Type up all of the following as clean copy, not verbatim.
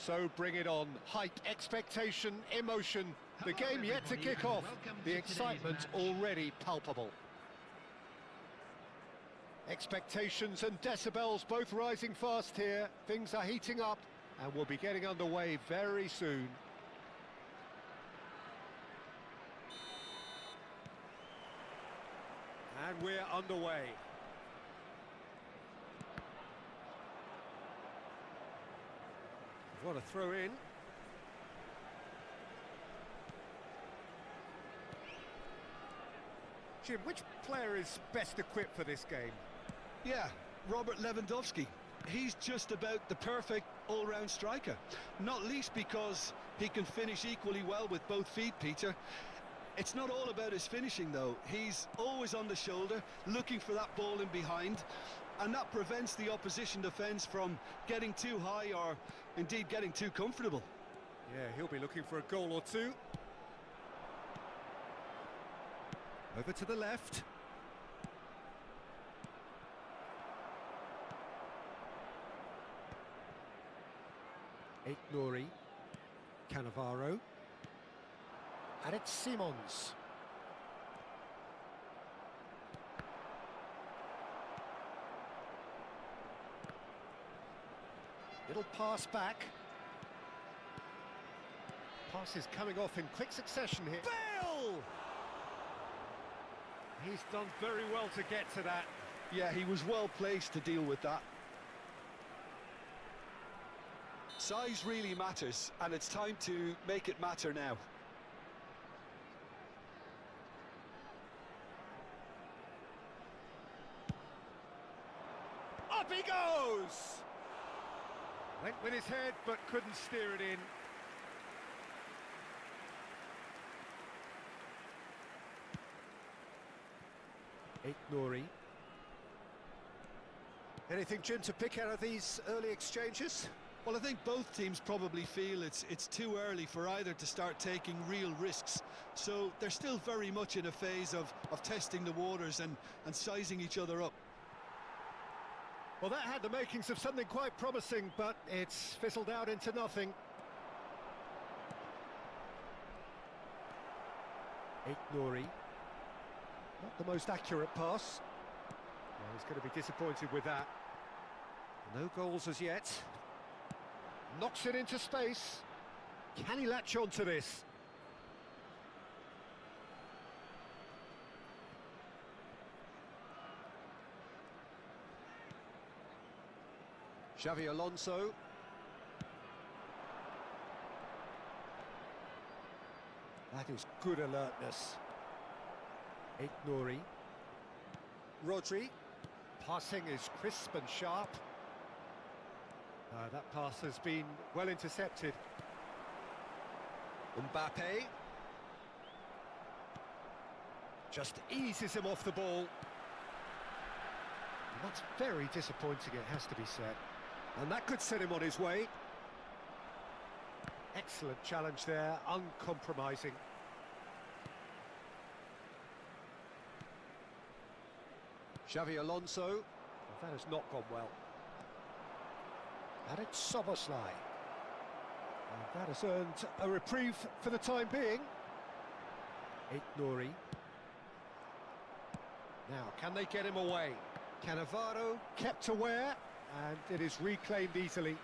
So bring it on. Hype, expectation, emotion. The game yet to kick off. The excitement already palpable. Expectations and decibels both rising fast here. Things are heating up and we'll be getting underway very soon. And we're underway. What a throw in. Jim, which player is best equipped for this game? Yeah, Robert Lewandowski. He's just about the perfect all-round striker. Not least because he can finish equally well with both feet, Peter. It's not all about his finishing, though. He's always on the shoulder, looking for that ball in behind, and that prevents the opposition defence from getting too high or, indeed, getting too comfortable. Yeah, he'll be looking for a goal or two. Over to the left. Nouri, Cannavaro, and it's Simons. Little pass back. Pass is coming off in quick succession here. Bale! He's done very well to get to that. Yeah, he was well placed to deal with that. Size really matters, and it's time to make it matter now. Up he goes! Went with his head, but couldn't steer it in. Nouri. Anything, Jim, to pick out of these early exchanges? Well, I think both teams probably feel it's too early for either to start taking real risks. So they're still very much in a phase of testing the waters and sizing each other up. Well, that had the makings of something quite promising, but it's fizzled out into nothing. Nouri. Not the most accurate pass. Well, he's going to be disappointed with that. No goals as yet. Knocks it into space. Can he latch on to this? Xavi Alonso. That is good alertness. Nouri. Rodri. Passing is crisp and sharp. That pass has been well intercepted. Mbappe. Just eases him off the ball. And that's very disappointing, it has to be said. And that could set him on his way. Excellent challenge there, uncompromising. Xavi Alonso. Well, that has not gone well. And it's Soboslai. And that has earned a reprieve for the time being. Nouri. Now, can they get him away? Cannavaro kept aware, and it is reclaimed easily.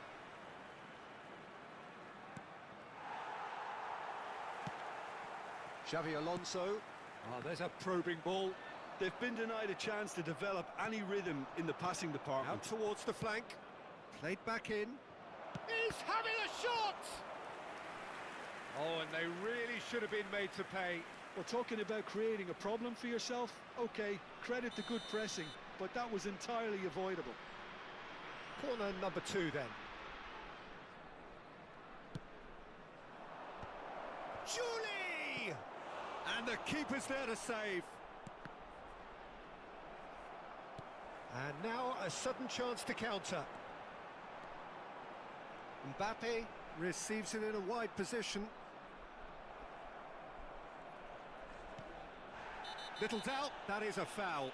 Xavi Alonso. Oh, there's a probing ball. They've been denied a chance to develop any rhythm in the passing department. Out towards the flank. Played back in. He's having a shot! Oh, and they really should have been made to pay. We're talking about creating a problem for yourself. OK, credit to good pressing, but that was entirely avoidable. Corner number 2 then. Julie! And the keeper's there to save. And now a sudden chance to counter. Mbappe receives it in a wide position. Little doubt, that is a foul.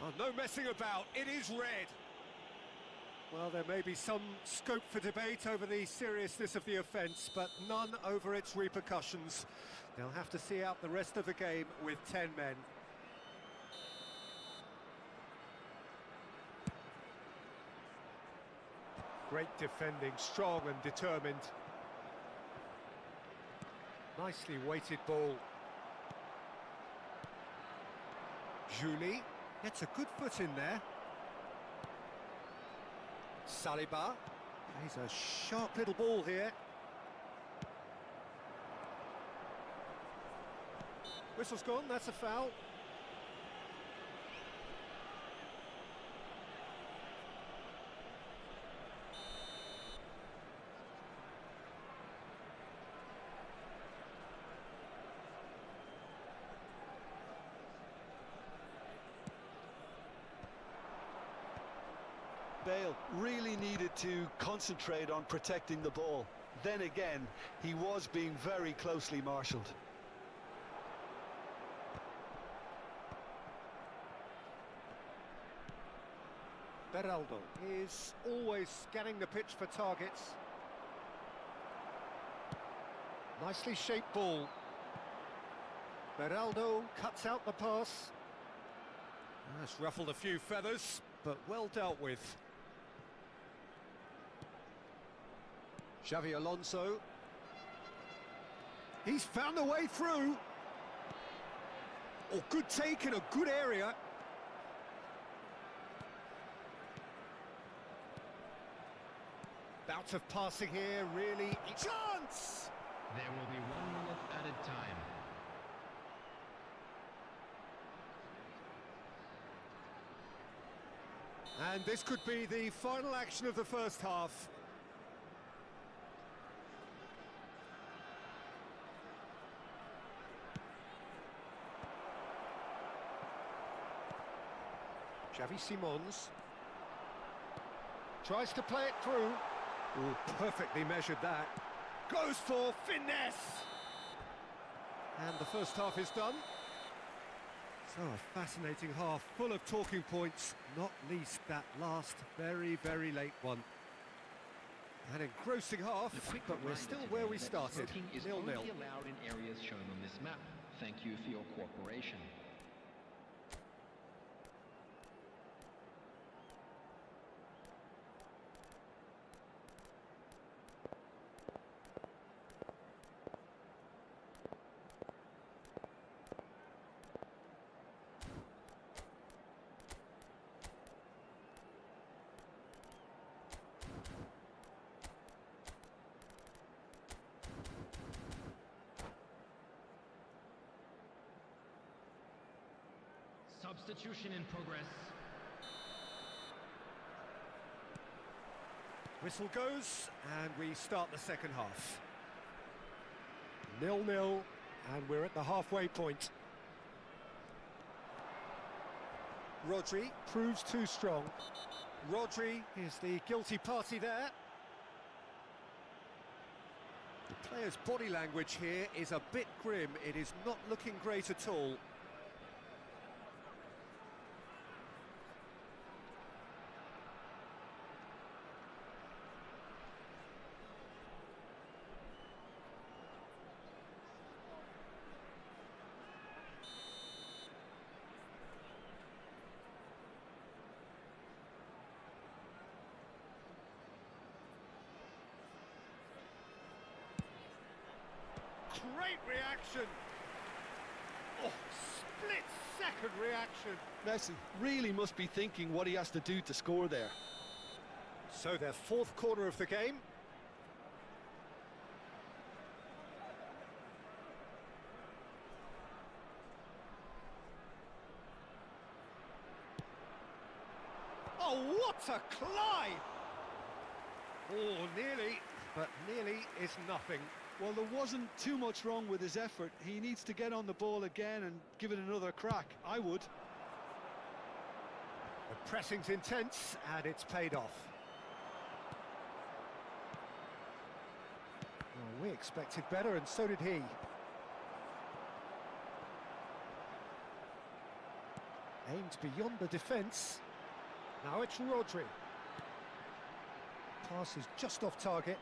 Oh, no messing about, it is red. Well, there may be some scope for debate over the seriousness of the offence, but none over its repercussions. They'll have to see out the rest of the game with 10 men. Great defending, strong and determined. Nicely weighted ball. Julie gets a good foot in there. Saliba plays a sharp little ball here. Whistle's gone, that's a foul. Bale really needed to concentrate on protecting the ball. Then again, he was being very closely marshalled. Beraldo is always scanning the pitch for targets. Nicely shaped ball. Beraldo cuts out the pass. That's ruffled a few feathers, but well dealt with. Xavi Alonso. He's found a way through. Oh, good take in a good area. Bout of passing here, really. Chance! There will be 1 minute added time. And this could be the final action of the first half. Xavi Simons tries to play it through. Oh, perfectly measured that. Goes for finesse. And the first half is done. So a fascinating half, full of talking points, not least that last very, very late one. An engrossing half, but we're still where we started, 0-0. Is only allowed in areas shown on this map. Thank you for your cooperation. Substitution in progress. Whistle goes, and we start the second half. 0-0, and we're at the halfway point. Rodri proves too strong. Rodri is the guilty party there. The player's body language here is a bit grim. It is not looking great at all. Great reaction! Oh, split-second reaction! Messi really must be thinking what he has to do to score there. So their fourth corner of the game. Oh, what a climb! Oh, nearly, but nearly is nothing. Well, there wasn't too much wrong with his effort. He needs to get on the ball again and give it another crack. I would. The pressing's intense, and it's paid off. Well, we expected better, and so did he. Aimed beyond the defence. Now it's Rodri. Pass is just off target.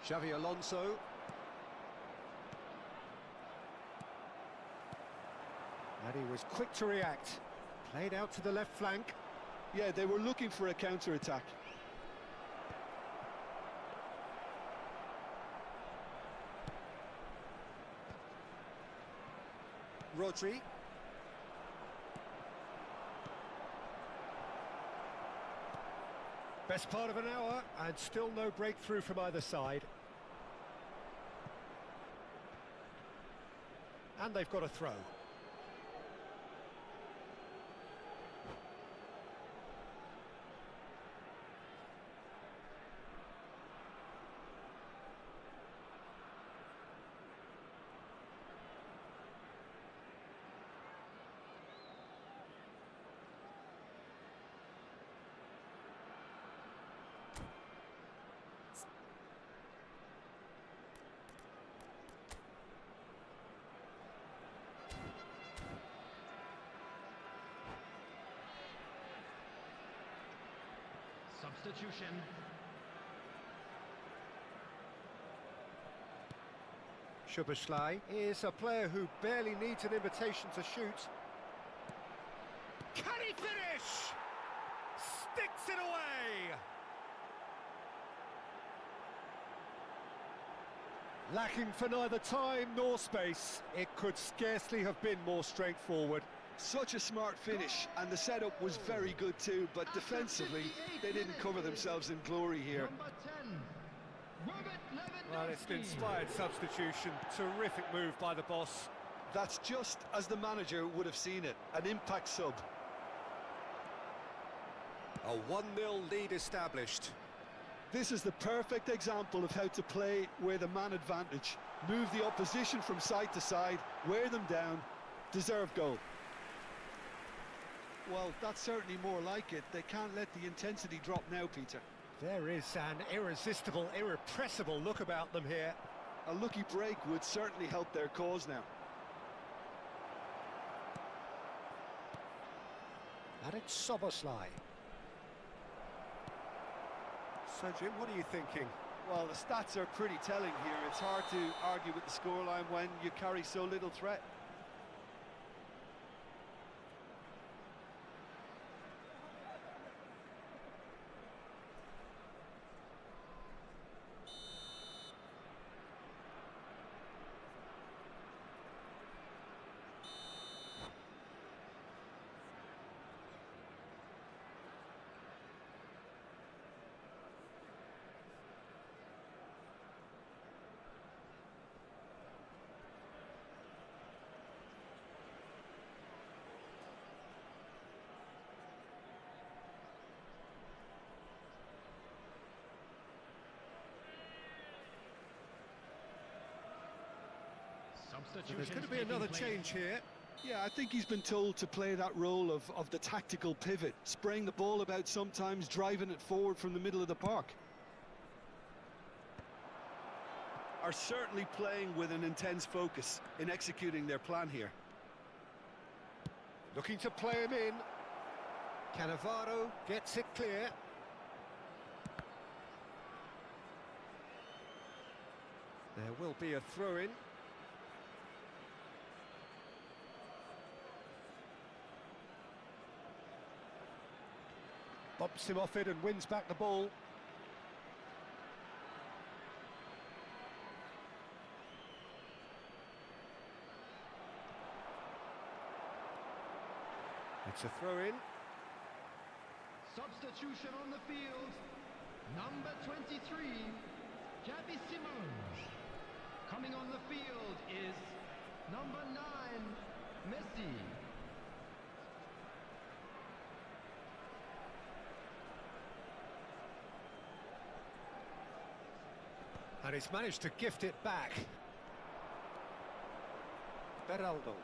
Xavi Alonso. And he was quick to react. Played out to the left flank. Yeah, they were looking for a counter-attack. Rodri. Best part of an hour, and still no breakthrough from either side. And they've got a throw. Substitution. Szoboszlai is a player who barely needs an invitation to shoot. Can he finish? Sticks it away! Lacking for neither time nor space, it could scarcely have been more straightforward. Such a smart finish, and the setup was very good too, but defensively, they didn't cover themselves in glory here. Number 10, Robert Lewandowski. Well, it's an inspired substitution. Terrific move by the boss. That's just as the manager would have seen it, an impact sub. A 1-0 lead established. This is the perfect example of how to play with a man advantage. Move the opposition from side to side, wear them down, deserve goal. Well, that's certainly more like it. They can't let the intensity drop now, Peter. There is an irresistible, irrepressible look about them here. A lucky break would certainly help their cause now. And it's Szoboszlai. So, Jim, what are you thinking? Well, the stats are pretty telling here. It's hard to argue with the scoreline when you carry so little threat. There's going to be another change here. Yeah, I think he's been told to play that role of the tactical pivot, spraying the ball about sometimes, driving it forward from the middle of the park. Are certainly playing with an intense focus in executing their plan here. Looking to play him in. Cannavaro gets it clear. There will be a throw-in. Bumps him off it and wins back the ball. It's a throw-in. Substitution on the field. Number 23, Xavi Simons. Coming on the field is number 9, Messi. And he's managed to gift it back. Beraldo.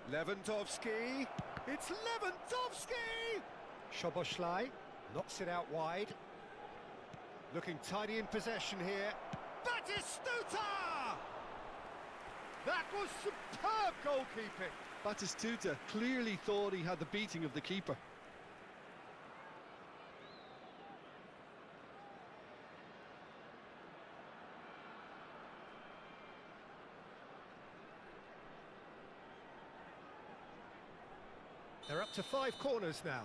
Lewandowski. It's Lewandowski! Szoboszlai knocks it out wide. Looking tidy in possession here. Batistuta! That was superb goalkeeping. Batistuta clearly thought he had the beating of the keeper. They're up to 5 corners now.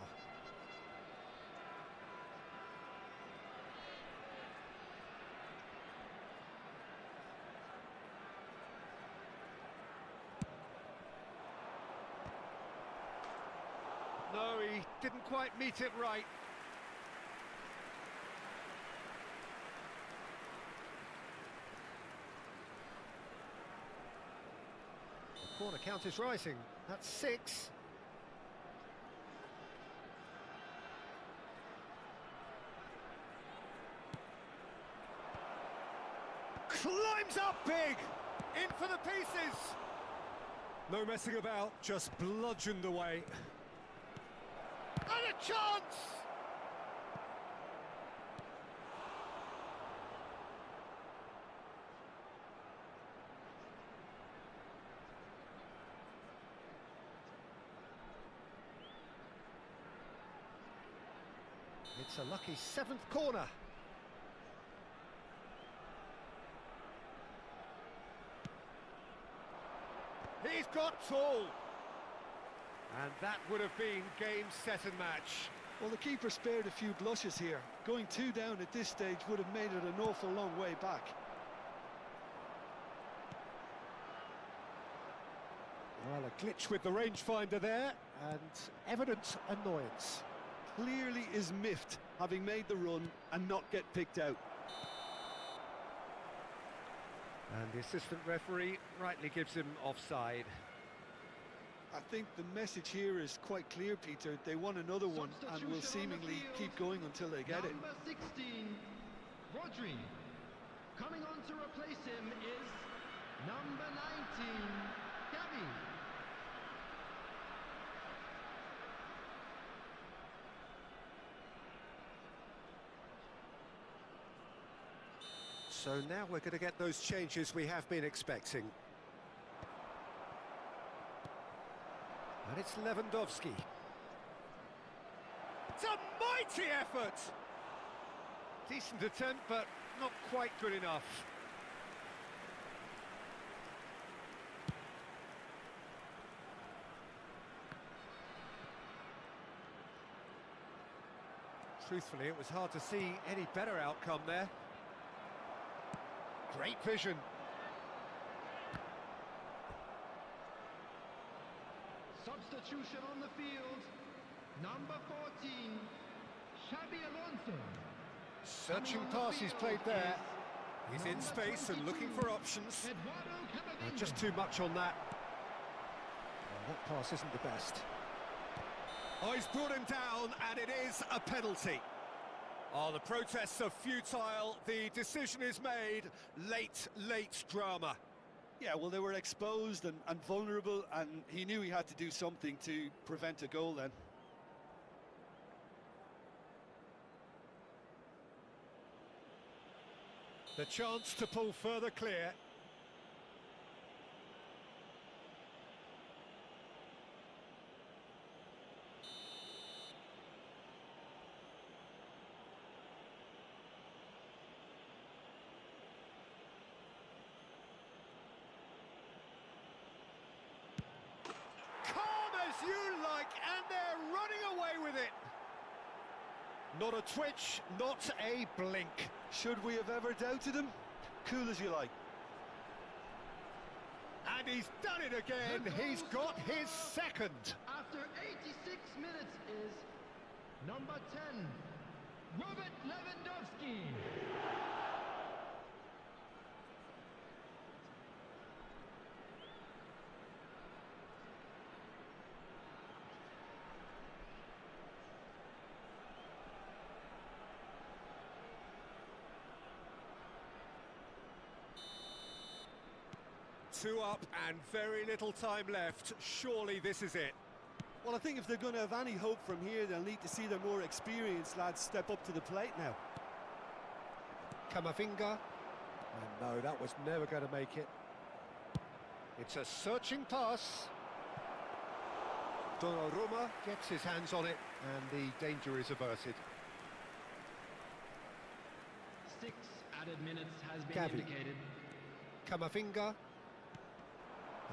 No, he didn't quite meet it right. The corner count is rising. That's 6. Climbs up big! In for the pieces! No messing about, just bludgeoned away. And a chance! It's a lucky 7th corner. He's got tall. And that would have been game, set and match. Well, the keeper spared a few blushes here. Going 2 down at this stage would have made it an awful long way back. Well, a glitch with the rangefinder there, and evident annoyance. Clearly is miffed, having made the run and not get picked out. And the assistant referee rightly gives him offside. I think the message here is quite clear, Peter. They want another one and will seemingly keep going until they get it. Number 16, Rodri. Coming on to replace him is number 19, Gavi. So now we're going to get those changes we have been expecting. And it's Lewandowski. It's a mighty effort! Decent attempt, but not quite good enough. Truthfully, it was hard to see any better outcome there. Great vision. Substitution on the field. Number 14, Xabi Alonso. Searching pass he's played there. He's in space and looking for options. Just too much on that. Well, that pass isn't the best. Oh, he's brought him down, and it is a penalty. Oh, the protests are futile. The decision is made. Late drama. Yeah, well, they were exposed and vulnerable, and he knew he had to do something to prevent a goal then. The chance to pull further clear. You like, and they're running away with it. Not a twitch, not a blink. Should we have ever doubted him? Cool as you like. And he's done it again. He's got his second. After 86 minutes is number 10, Robert Lewandowski. Two up and very little time left. Surely this is it. Well, I think if they're going to have any hope from here, they'll need to see their more experienced lads step up to the plate now. Camavinga. And no, that was never going to make it. It's a searching pass. Donnarumma gets his hands on it, and the danger is averted. 6 added minutes has been Gavi. indicated. Camavinga.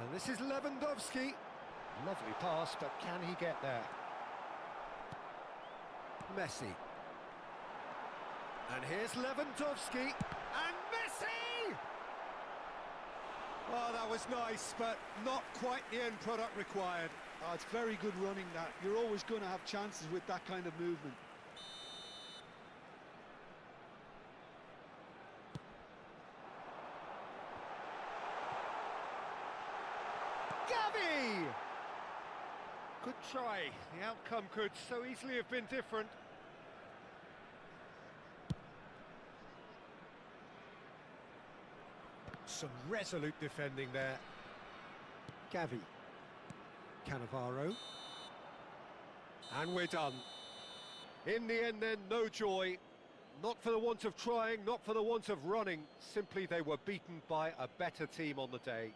And this is Lewandowski. Lovely pass, but can he get there? Messi. And here's Lewandowski. And Messi! Oh, that was nice, but not quite the end product required. Oh, it's very good running that. You're always going to have chances with that kind of movement. Gavi! Good try. The outcome could so easily have been different. Some resolute defending there. Gavi. Cannavaro. And we're done. In the end then, no joy. Not for the want of trying, not for the want of running. Simply they were beaten by a better team on the day.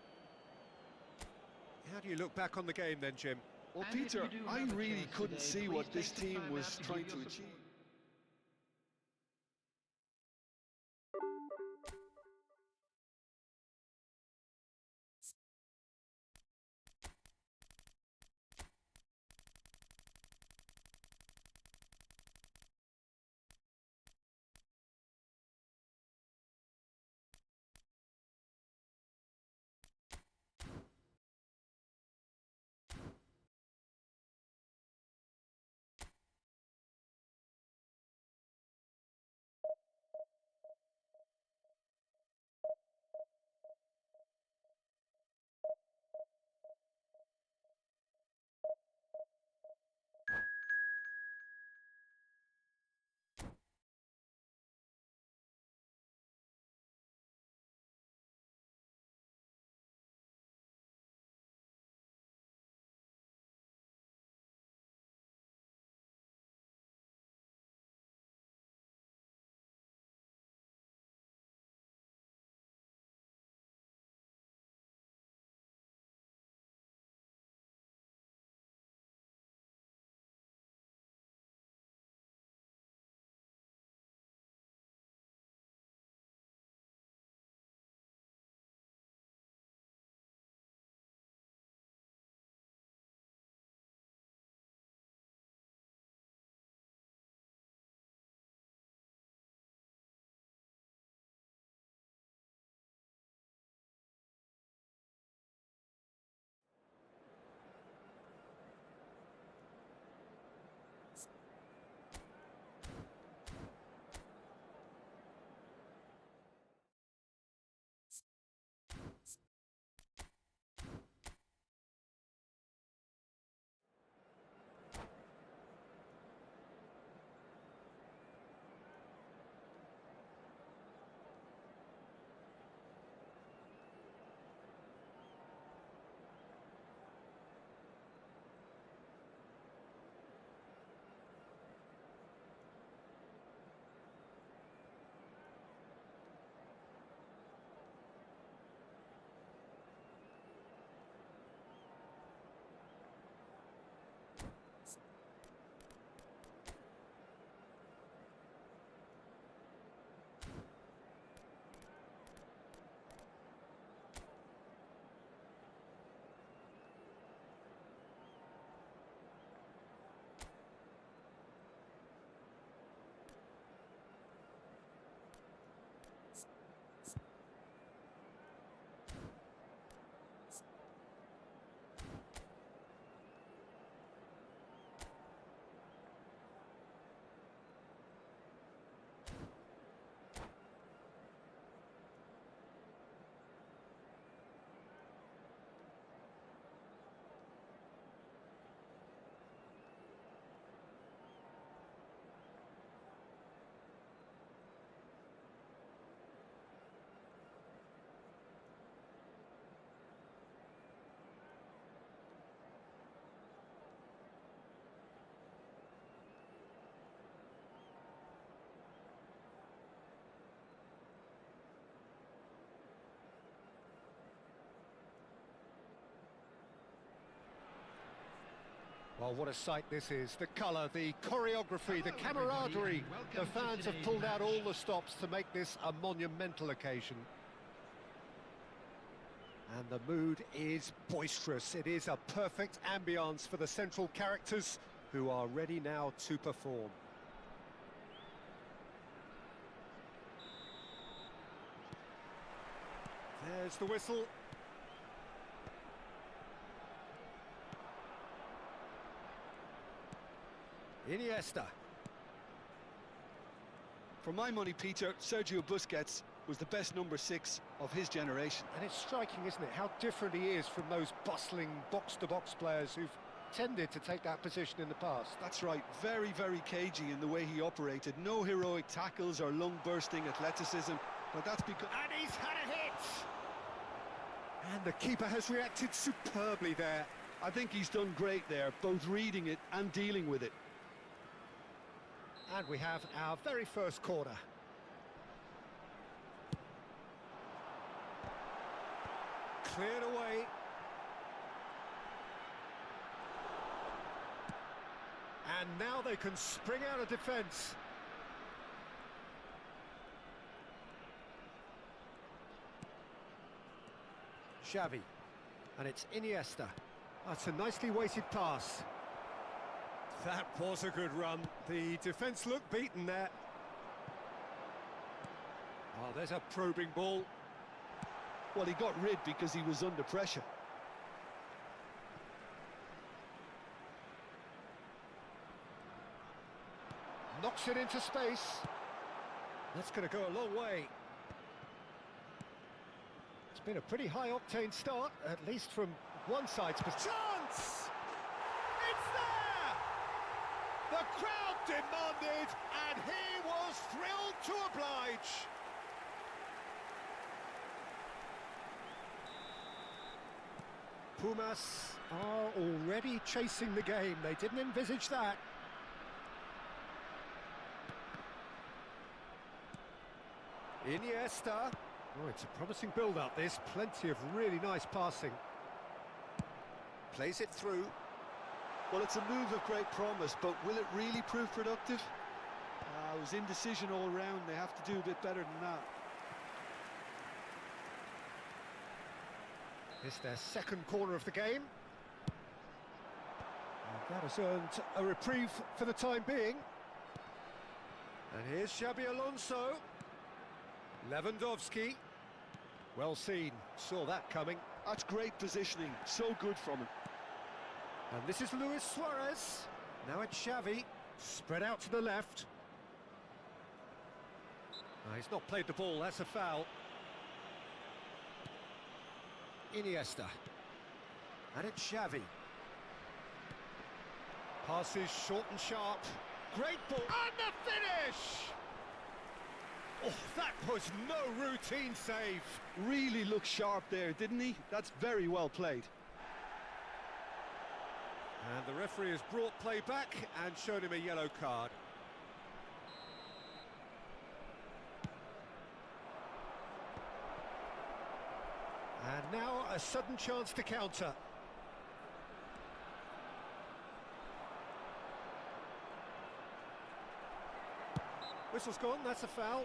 How do you look back on the game then, Jim? Well, Peter, I really couldn't see what this team was trying to achieve. Well, what a sight this is. The colour, the choreography, the camaraderie. The fans have pulled out all the stops to make this a monumental occasion. And the mood is boisterous. It is a perfect ambience for the central characters who are ready now to perform. There's the whistle. Iniesta. For my money, Peter, Sergio Busquets was the best number 6 of his generation. And it's striking, isn't it, how different he is from those bustling box-to-box players who've tended to take that position in the past. That's right, very, very cagey in the way he operated. No heroic tackles or lung-bursting athleticism, but that's because... And he's had a hit! And the keeper has reacted superbly there. I think he's done great there, both reading it and dealing with it. And we have our very first corner. Cleared away. And now they can spring out of defence. Xavi. And it's Iniesta. That's a nicely weighted pass. That was a good run. The defence looked beaten there. Oh, there's a probing ball. Well, he got rid because he was under pressure. Knocks it into space. That's going to go a long way. It's been a pretty high-octane start, at least from one side's perspective. Chance! It's there! The crowd demanded, and he was thrilled to oblige. Pumas are already chasing the game. They didn't envisage that. Iniesta. Oh, it's a promising build-up, this. Plenty of really nice passing. Plays it through. Well, it's a move of great promise, but will it really prove productive? It was indecision all round. They have to do a bit better than that. It's their second corner of the game. And that has earned a reprieve for the time being. And here's Xabi Alonso. Lewandowski. Well seen, saw that coming. That's great positioning, so good from him. And this is Luis Suarez. Now it's Xavi, spread out to the left. He's not played the ball, that's a foul. Iniesta. And it's Xavi. Passes short and sharp. Great ball. And the finish! Oh, that was no routine save. Really looked sharp there, didn't he? That's very well played. And the referee has brought play back and shown him a yellow card. And now a sudden chance to counter. Whistle's gone, that's a foul.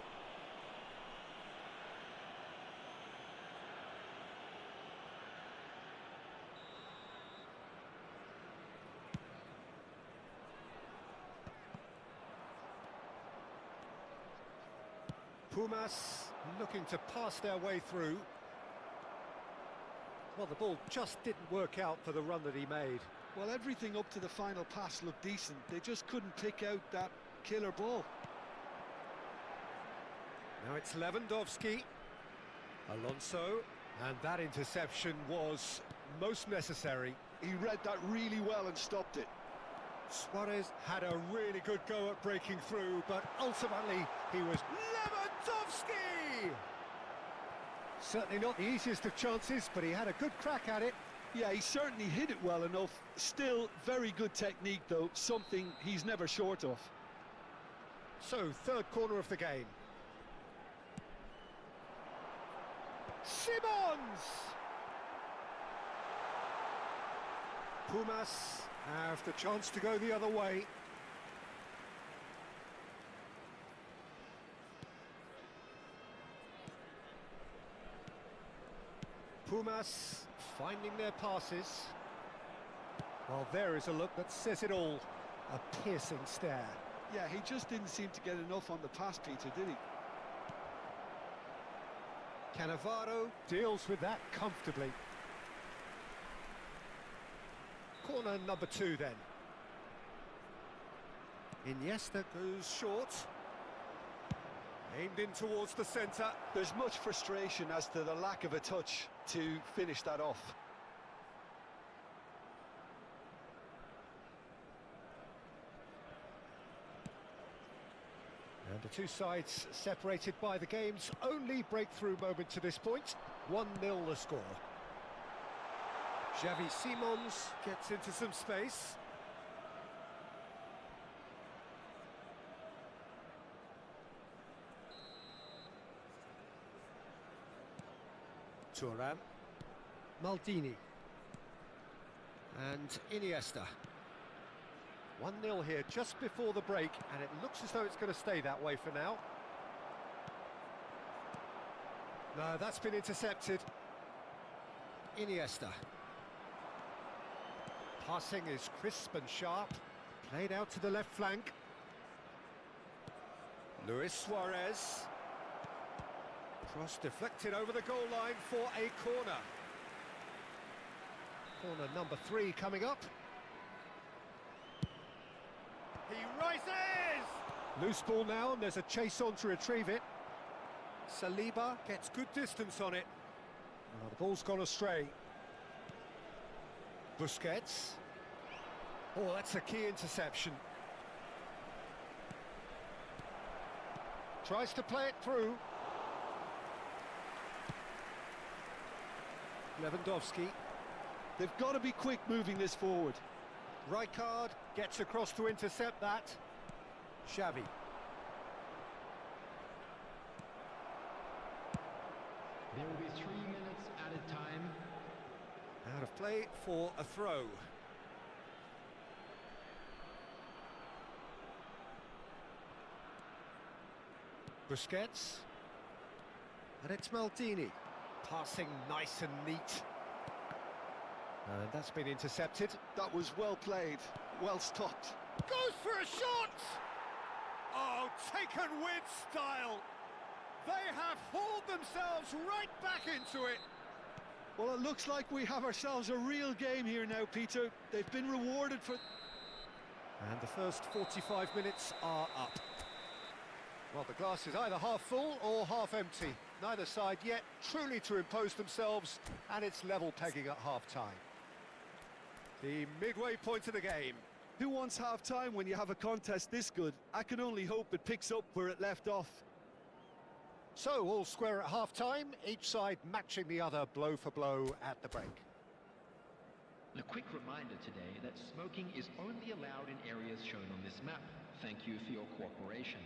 Pumas looking to pass their way through. Well, the ball just didn't work out for the run that he made. Well, everything up to the final pass looked decent. They just couldn't pick out that killer ball. Now it's Lewandowski. Alonso. And that interception was most necessary. He read that really well and stopped it. Suarez had a really good go at breaking through, but ultimately he was Lewandowski! Certainly not the easiest of chances, but he had a good crack at it. Yeah, he certainly hit it well enough. Still, very good technique, though, something he's never short of. So, third corner of the game. Simons! Pumas have the chance to go the other way. Pumas finding their passes. Well, there is a look that says it all. A piercing stare. Yeah, he just didn't seem to get enough on the pass, Peter, did he? Cannavaro deals with that comfortably. Corner number 2 then. Iniesta goes short. Aimed in towards the centre. There's much frustration as to the lack of a touch to finish that off. And the two sides separated by the game's only breakthrough moment to this point. 1-0 the score. Xavi Simons gets into some space. Thuram. Maldini. And Iniesta. 1-0 here just before the break, and it looks as though it's going to stay that way for now. No, that's been intercepted. Iniesta. Passing is crisp and sharp. Played out to the left flank. Luis Suarez. Cross deflected over the goal line for a corner. Corner number 3 coming up. He rises! Loose ball now, and there's a chase on to retrieve it. Saliba gets good distance on it. Oh, the ball's gone astray. Busquets. Oh, that's a key interception. Tries to play it through. Lewandowski. They've got to be quick moving this forward. Rijkaard gets across to intercept that. Xavi. There will be 3 minutes added time. Out of play for a throw. Busquets. And it's Maldini. Passing nice and neat. And that's been intercepted. That was well played, well stopped. Goes for a shot! Oh, taken with style. They have hauled themselves right back into it. Well, it looks like we have ourselves a real game here now, Peter. They've been rewarded for... And the first 45 minutes are up. Well, the glass is either half full or half empty. Neither side yet truly to impose themselves, and it's level pegging at half-time. The midway point of the game. Who wants half-time when you have a contest this good? I can only hope it picks up where it left off. So, all square at half-time, each side matching the other blow for blow at the break. A quick reminder today that smoking is only allowed in areas shown on this map. Thank you for your cooperation.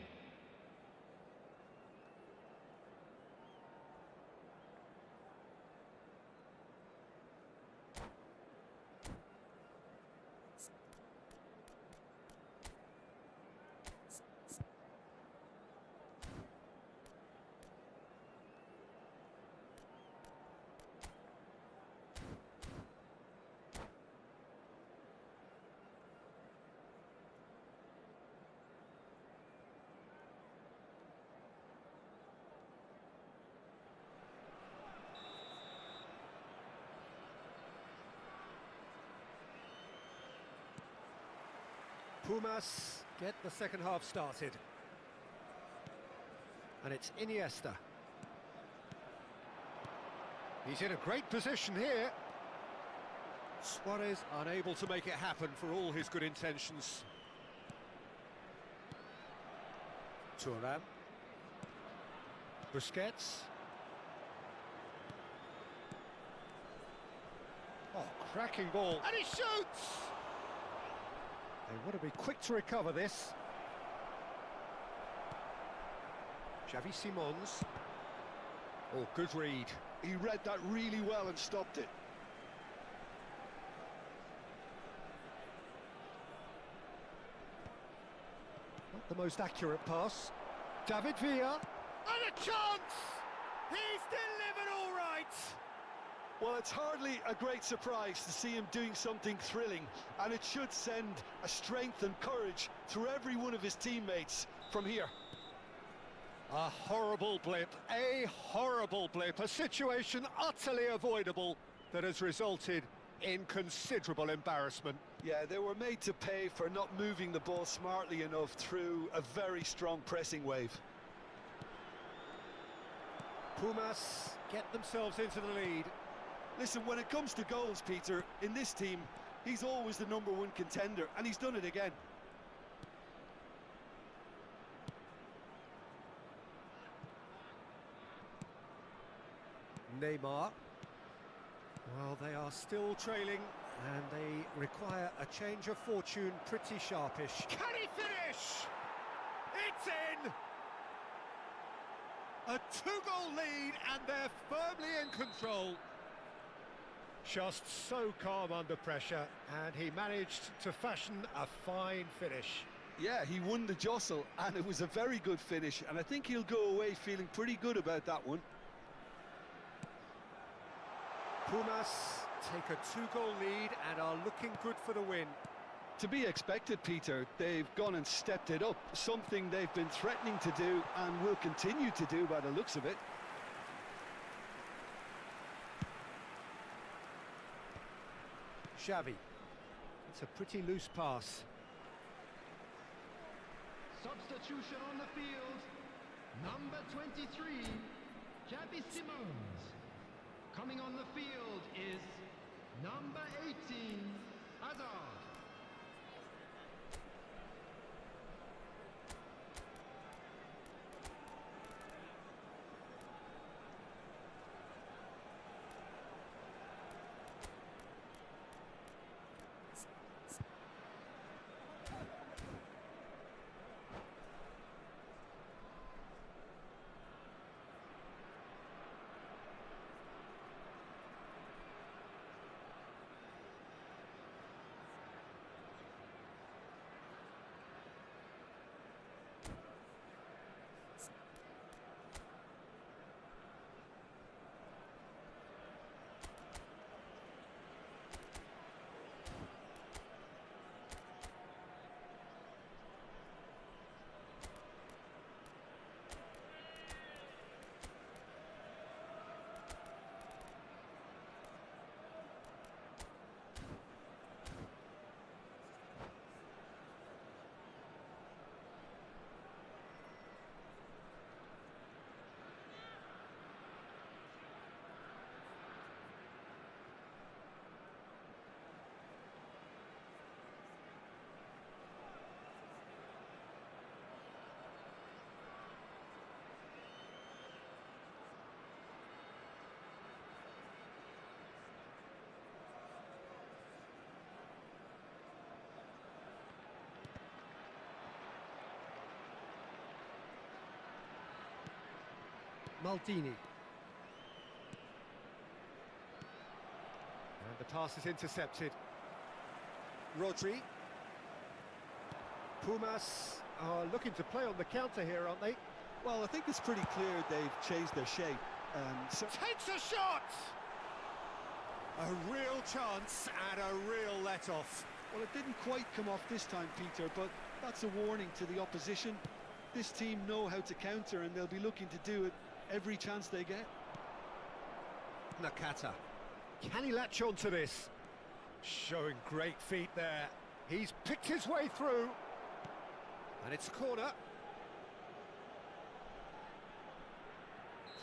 Pumas get the second half started. And it's Iniesta. He's in a great position here. Suarez unable to make it happen for all his good intentions. Thuram. Busquets. Oh, cracking ball. And he shoots! They want to be quick to recover this. Xavi Simons. Oh, good read. He read that really well and stopped it. Not the most accurate pass. David Villa. And a chance! He's delivered all right! Well, it's hardly a great surprise to see him doing something thrilling, and it should send a strength and courage through every one of his teammates from here. A horrible blip, a situation utterly avoidable that has resulted in considerable embarrassment. Yeah, they were made to pay for not moving the ball smartly enough through a very strong pressing wave. Pumas get themselves into the lead. Listen, when it comes to goals, Peter, in this team, he's always the #1 contender, and he's done it again. Neymar. Well, they are still trailing, and they require a change of fortune pretty sharpish. Can he finish? It's in! A 2-goal lead, and they're firmly in control. Just so calm under pressure, and he managed to fashion a fine finish. Yeah, he won the jostle, and it was a very good finish, and I think he'll go away feeling pretty good about that one. Pumas take a 2-goal lead and are looking good for the win. To be expected, Peter. They've gone and stepped it up, something they've been threatening to do and will continue to do by the looks of it. Xavi. It's a pretty loose pass. Substitution on the field. Number 23, Xavi Simons. Coming on the field is number 18, Hazard. Maldini. And the pass is intercepted. Rodri. Pumas are looking to play on the counter here, aren't they? Well, I think it's pretty clear they've changed their shape. Takes a shot! A real chance and a real let-off. Well, it didn't quite come off this time, Peter, but that's a warning to the opposition. This team know how to counter, and they'll be looking to do it every chance they get. Nakata. Can he latch on to this? Showing great feet there. He's picked his way through. And it's a corner.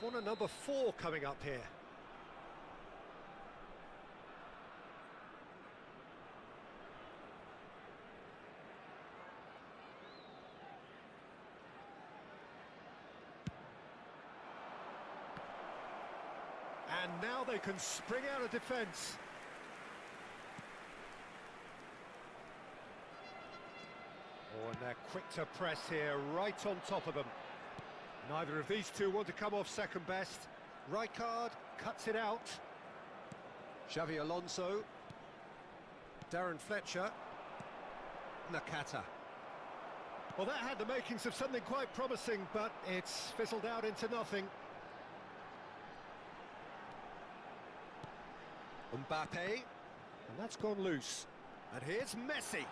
Corner number 4 coming up here. And now they can spring out of defence. Oh, and they're quick to press here, right on top of them. Neither of these two want to come off second best. Rijkaard cuts it out. Xavi Alonso. Darren Fletcher. Nakata. Well, that had the makings of something quite promising, but it's fizzled out into nothing. Mbappe, and that's gone loose. And here's Messi.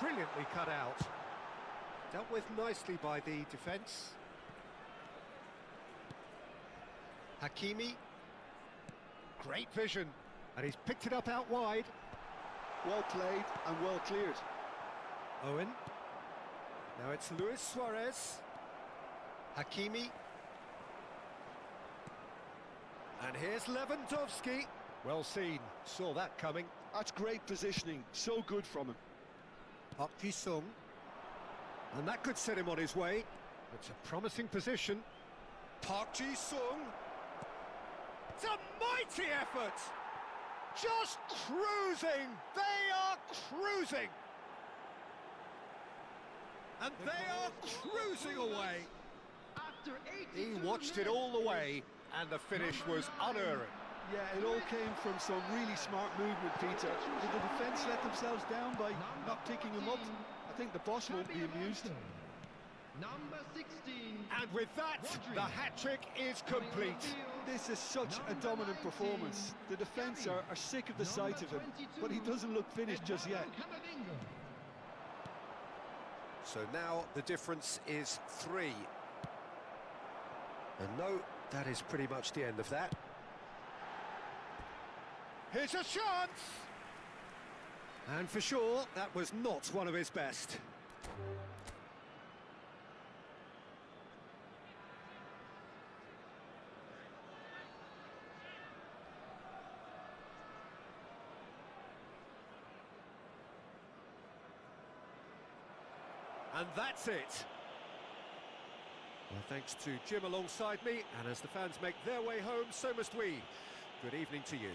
Brilliantly cut out. Dealt with nicely by the defence. Hakimi. Great vision. And he's picked it up out wide. Well played and well cleared. Owen. Now it's Luis Suarez. Hakimi. And here's Lewandowski. Well seen. Saw that coming. That's great positioning. So good from him. Park Ji-sung. And that could set him on his way. It's a promising position. Park Ji-sung. It's a mighty effort! Just cruising! They are cruising! And they are cruising away! After He 82 watched it minutes, all the way, and the finish was unerring. Yeah, it all came from some really smart movement, Peter. Did the defence let themselves down by not picking him up? I think the boss won't be amused. Number 16. And with that, the hat-trick is complete. This is such a dominant performance. The defence are sick of the sight of him, but he doesn't look finished just yet. So now the difference is 3. And no, that is pretty much the end of that. Here's a chance! And for sure, that was not one of his best. And that's it. Well, thanks to Jim alongside me, and as the fans make their way home, so must we. Good evening to you.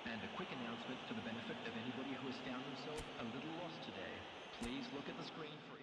And a quick announcement for the benefit of anybody who has found themselves a little lost today. Please look at the screen for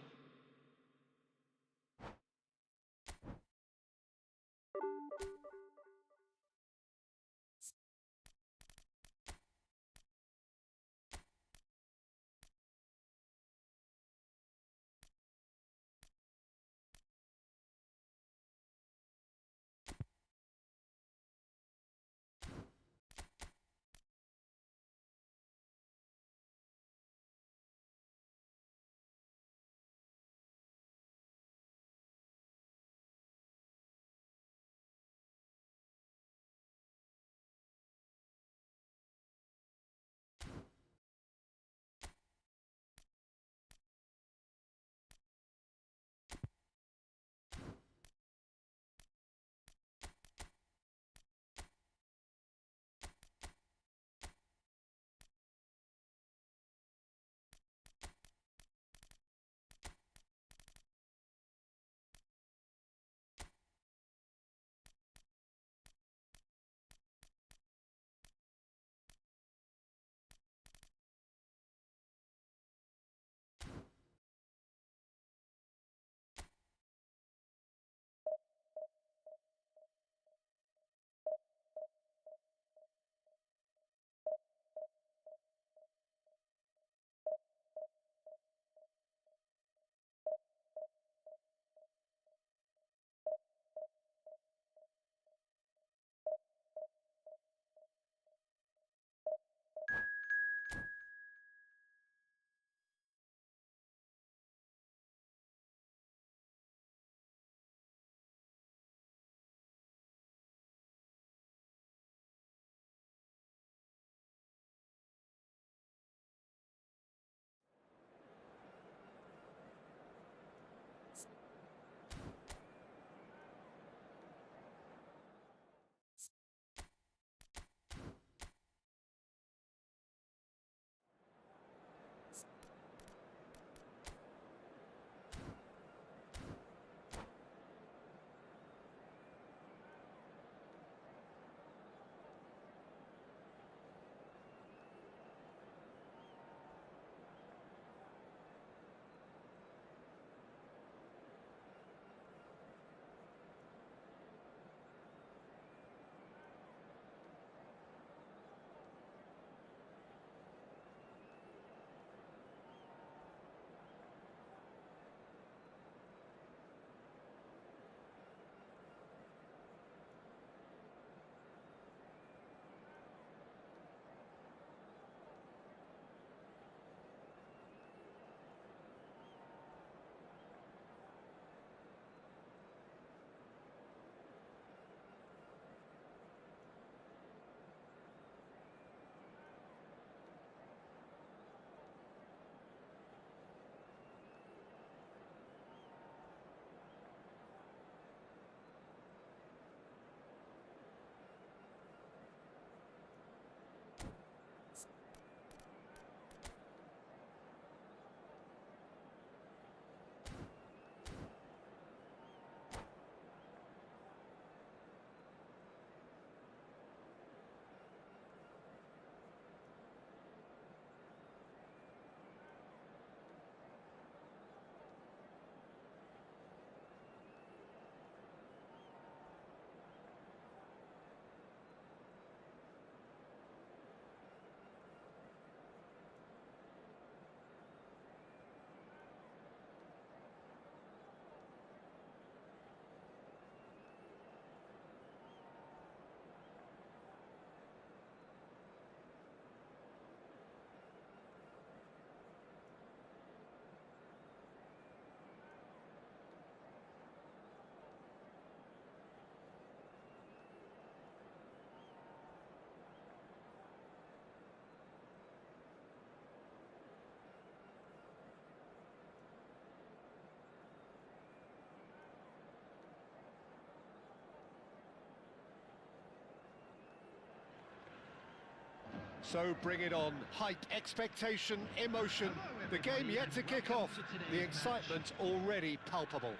So bring it on. Hype, expectation, emotion. The game yet to kick off. The excitement already palpable.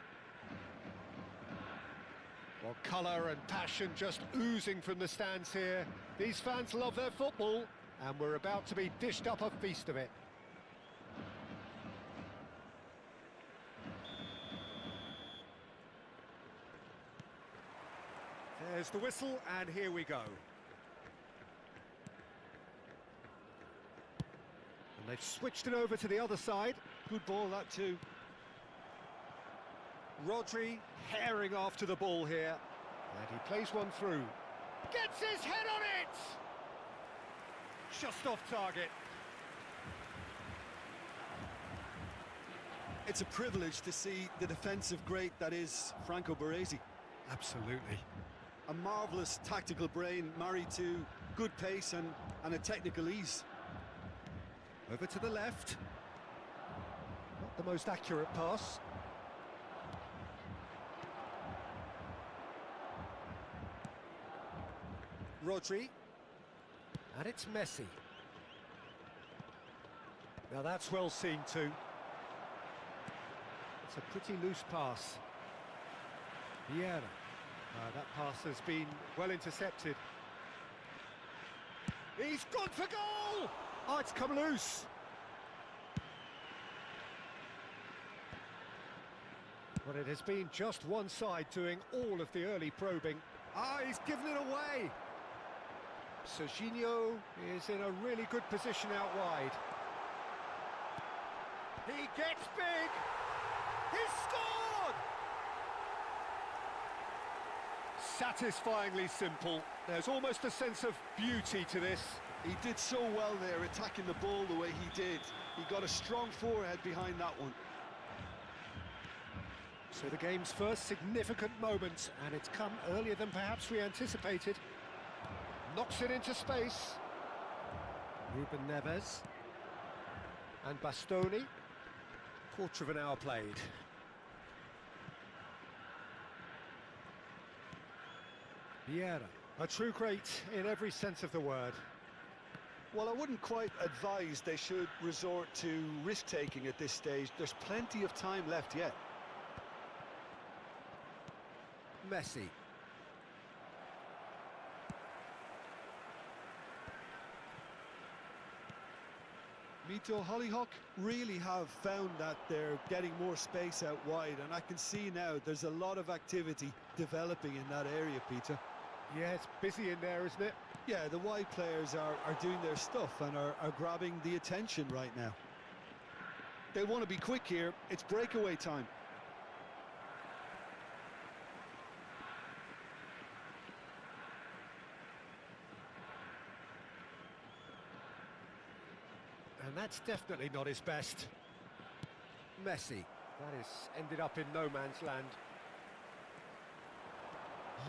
Well, colour and passion just oozing from the stands here. These fans love their football, and we're about to be dished up a feast of it. There's the whistle, and here we go. And they've switched it over to the other side. Good ball, that too. Rodri herring after the ball here. And he plays one through. Gets his head on it! Just off target. It's a privilege to see the defensive great that is Franco Baresi. Absolutely. A marvellous tactical brain married to good pace and a technical ease. Over to the left. Not the most accurate pass. Rodri. And it's Messi. Now that's well seen too. It's a pretty loose pass. Vieira. That pass has been well intercepted. He's gone for goal! Oh, it's come loose. Well, it has been just one side doing all of the early probing. Ah, he's given it away. Serginho is in a really good position out wide. He gets big. He's scored! Satisfyingly simple. There's almost a sense of beauty to this. He did so well there, attacking the ball the way he did. He got a strong forehead behind that one. So the game's first significant moment, and it's come earlier than perhaps we anticipated. Knocks it into space. Ruben Neves. And Bastoni. Quarter of an hour played. Vieira. A true great in every sense of the word. Well, I wouldn't quite advise they should resort to risk-taking at this stage. There's plenty of time left yet. Messi. Mito Hollyhock really have found that they're getting more space out wide, and I can see now there's a lot of activity developing in that area, Peter. Yeah, it's busy in there, isn't it? Yeah, the wide players are doing their stuff and are grabbing the attention right now. They want to be quick here. It's breakaway time. And that's definitely not his best. Messi. That has ended up in no man's land.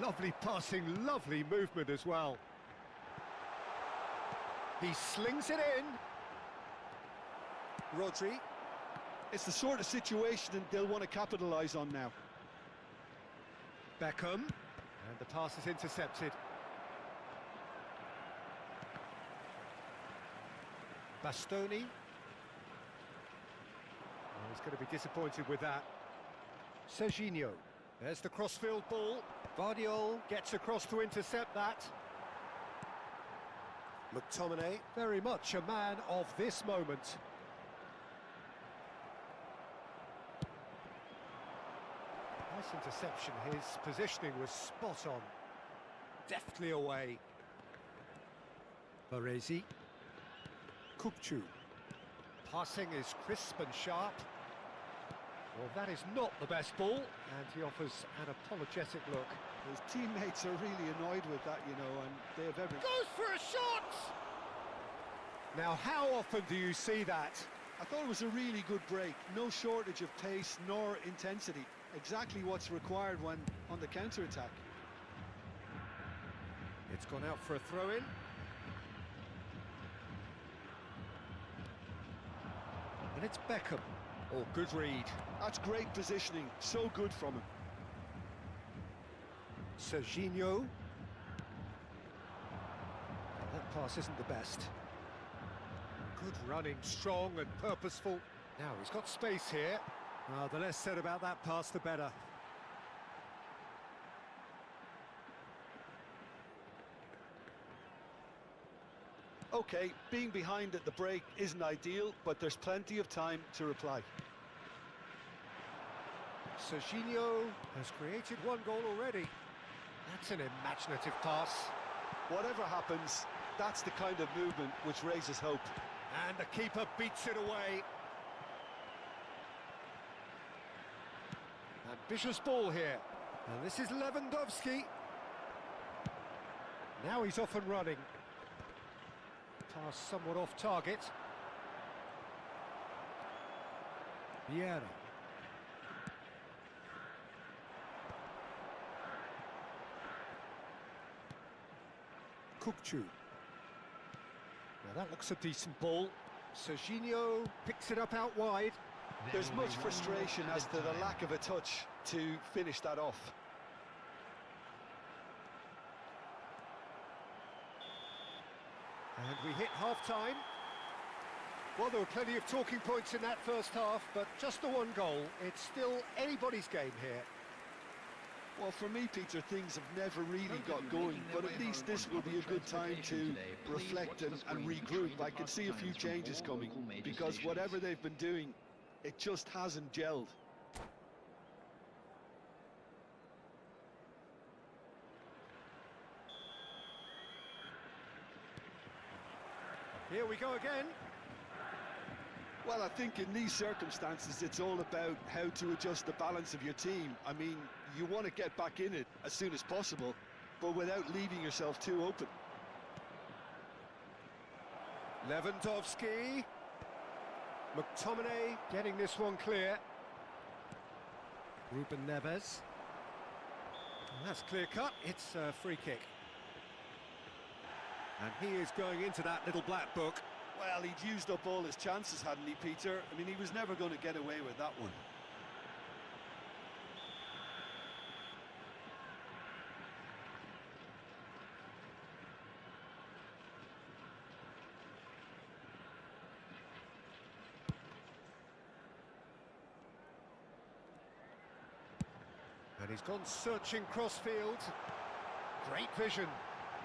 Lovely passing, lovely movement as well. He slings it in. Rodri. It's the sort of situation that they'll want to capitalise on now. Beckham. And the pass is intercepted. Bastoni. Oh, he's going to be disappointed with that. Serginho. There's the crossfield ball. Vardiol gets across to intercept that. McTominay, very much a man of this moment. Nice interception. His positioning was spot on. Deftly away. Baresi. Kupchu. Passing is crisp and sharp. Well, that is not the best ball, and he offers an apologetic look. His teammates are really annoyed with that, you know, and they have every... Goes for a shot! Now, how often do you see that? I thought it was a really good break. No shortage of pace nor intensity. Exactly what's required when on the counter-attack. It's gone out for a throw-in. And it's Beckham. Oh, good read. That's great positioning. So good from him. Serginho. That pass isn't the best. Good running, strong and purposeful. Now he's got space here. The less said about that pass, the better. Okay, being behind at the break isn't ideal, but there's plenty of time to reply. Serginho has created one goal already. That's an imaginative pass. Whatever happens, that's the kind of movement which raises hope. And the keeper beats it away. Ambitious ball here. And this is Lewandowski. Now he's off and running. Pass somewhat off target. Vieira. Kukçu. Now that looks a decent ball. Serginho picks it up out wide. There's much frustration as to the lack of a touch to finish that off. And we hit half-time. Well, there were plenty of talking points in that first half, but just the one goal. It's still anybody's game here. Well, for me, Peter, things have never really got going, but at least this will be a good time to reflect and regroup. I can see a few changes coming, because whatever they've been doing, it just hasn't gelled. Here we go again. Well, I think in these circumstances, it's all about how to adjust the balance of your team. I mean, you want to get back in it as soon as possible, but without leaving yourself too open. Lewandowski. McTominay getting this one clear. Ruben Neves. And that's clear cut. It's a free kick. And he is going into that little black book. Well, he'd used up all his chances, hadn't he, Peter? I mean, he was never going to get away with that one. And he's gone searching crossfield. Great vision.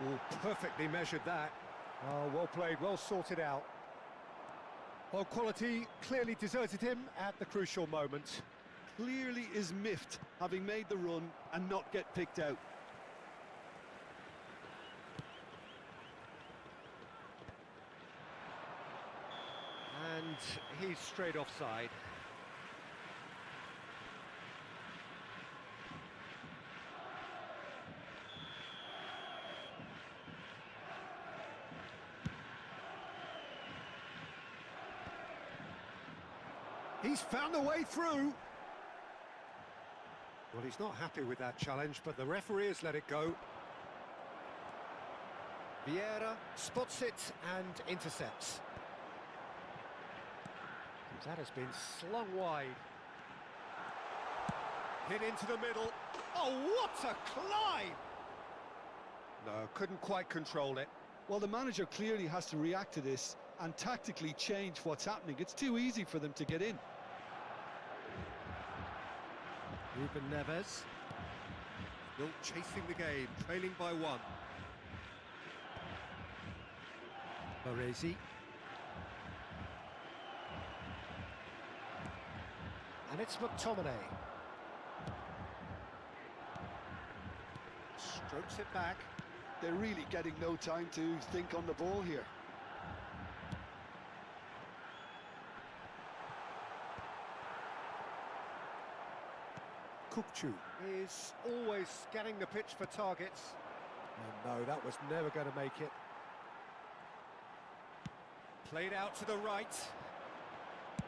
Oh, perfectly measured that. Oh, well played, well sorted out. Well, quality clearly deserted him at the crucial moment. Clearly is miffed, having made the run and not get picked out. And he's straight offside. He's found a way through. Well, he's not happy with that challenge, but the referee has let it go. Vieira spots it and intercepts. That has been slung wide. Hit into the middle. Oh, what a climb! No, couldn't quite control it. Well, the manager clearly has to react to this and tactically change what's happening. It's too easy for them to get in. Ruben Neves. Still chasing the game, trailing by one. Baresi. And it's McTominay. Strokes it back. They're really getting no time to think on the ball here. Kukçu is always scanning the pitch for targets. Oh no, that was never going to make it. Played out to the right.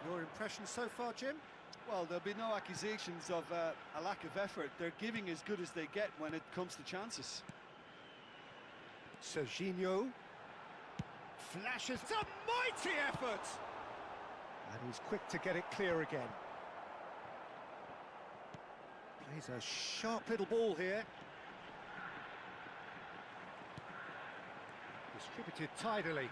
Your impression so far, Jim? Well, there'll be no accusations of a lack of effort. They're giving as good as they get when it comes to chances. Serginho flashes. It's a mighty effort! And he's quick to get it clear again. Plays a sharp little ball here. Distributed tidily.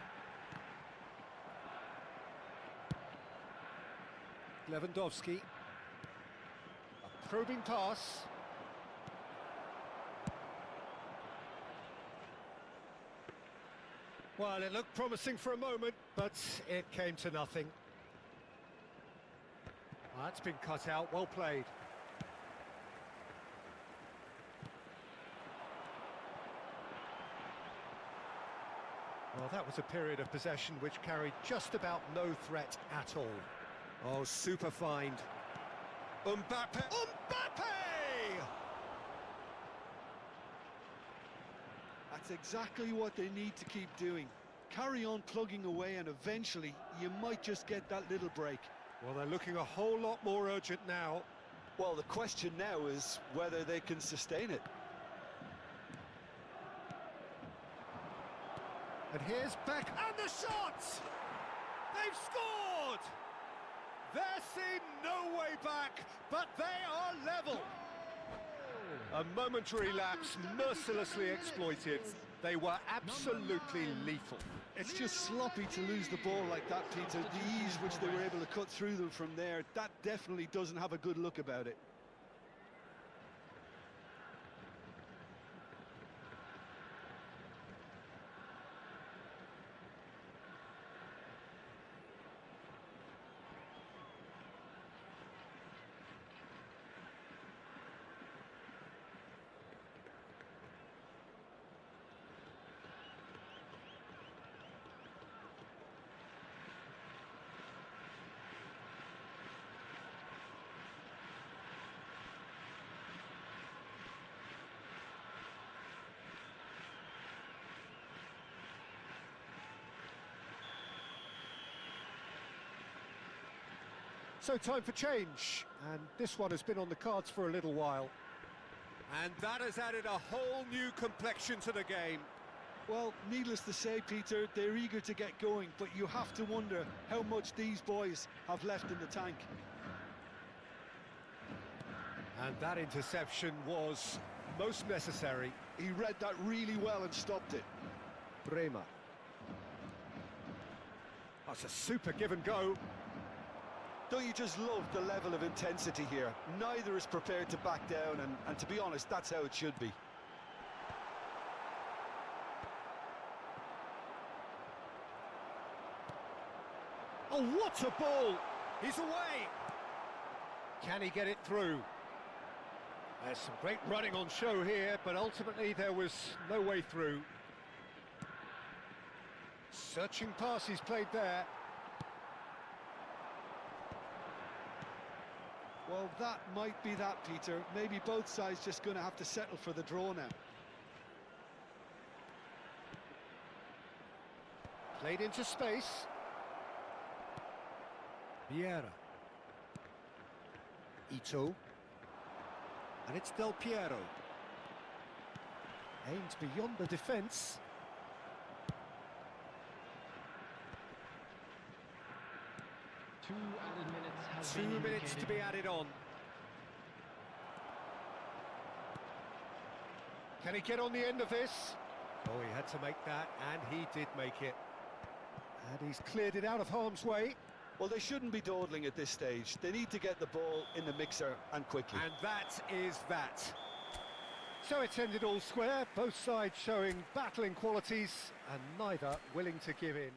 Lewandowski. A probing pass. Well, it looked promising for a moment, but it came to nothing. Well, that's been cut out, well played. Well, that was a period of possession which carried just about no threat at all. Oh, super find. Mbappe! Mbappe! That's exactly what they need to keep doing. Carry on plugging away and eventually you might just get that little break. Well, they're looking a whole lot more urgent now. Well, the question now is whether they can sustain it. And here's Beck, and the shot! They've scored! They're seen no way back, but they are level. A momentary lapse mercilessly exploited. They were absolutely lethal. It's just sloppy to lose the ball like that, Peter. The ease which they were able to cut through them from there, that definitely doesn't have a good look about it. So time for change, and this one has been on the cards for a little while. And that has added a whole new complexion to the game. Well, needless to say, Peter, they're eager to get going, but you have to wonder how much these boys have left in the tank. And that interception was most necessary. He read that really well and stopped it. Bremer. That's a super give and go. Don't you just love the level of intensity here? Neither is prepared to back down, and to be honest, that's how it should be. Oh, what a ball! He's away! Can he get it through? There's some great running on show here, but ultimately there was no way through. Searching pass he's played there. Well, that might be that, Peter. Maybe both sides just going to have to settle for the draw now. Played into space. Vieira. Ito. And it's Del Piero. Aimed beyond the defence. Two added minutes have 2 been minutes to indicated. be added on. Can he get on the end of this? Oh, he had to make that, and he did make it. And he's cleared it out of harm's way. Well, they shouldn't be dawdling at this stage. They need to get the ball in the mixer, and quickly. And that is that. So it's ended all square, both sides showing battling qualities, and neither willing to give in.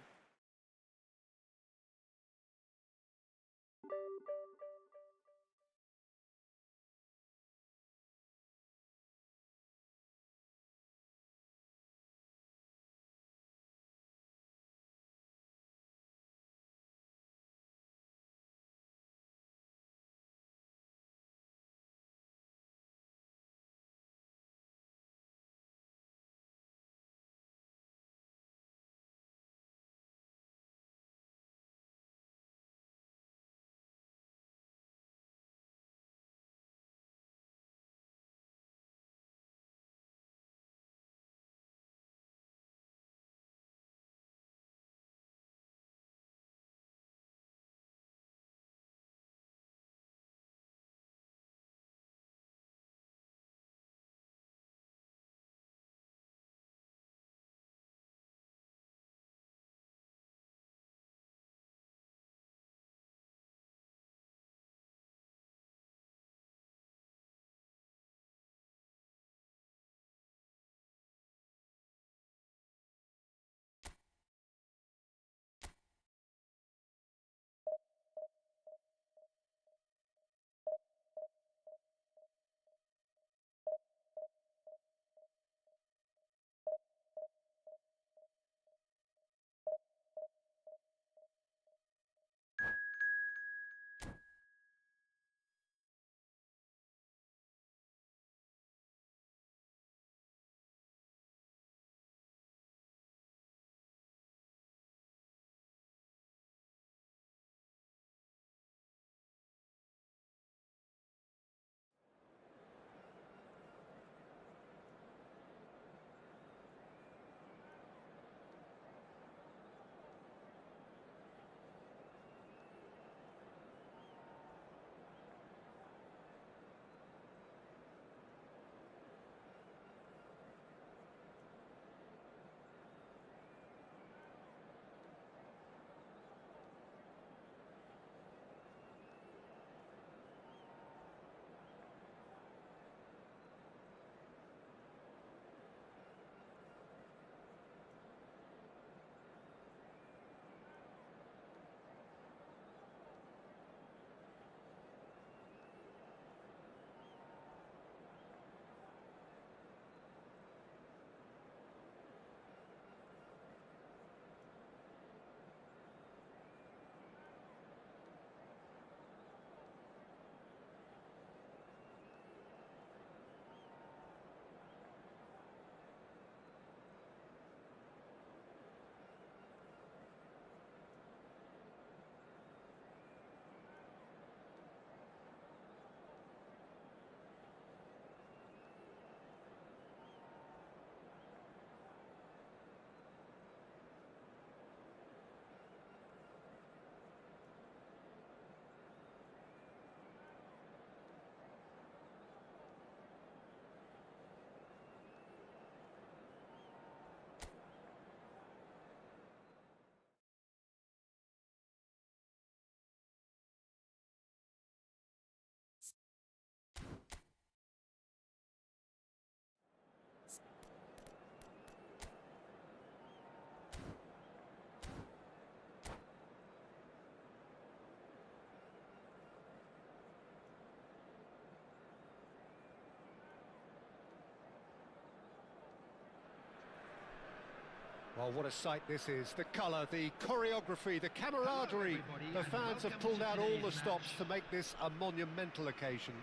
Oh, what a sight this is. The colour, the choreography, the camaraderie. The fans have pulled out all the stops to make this a monumental occasion.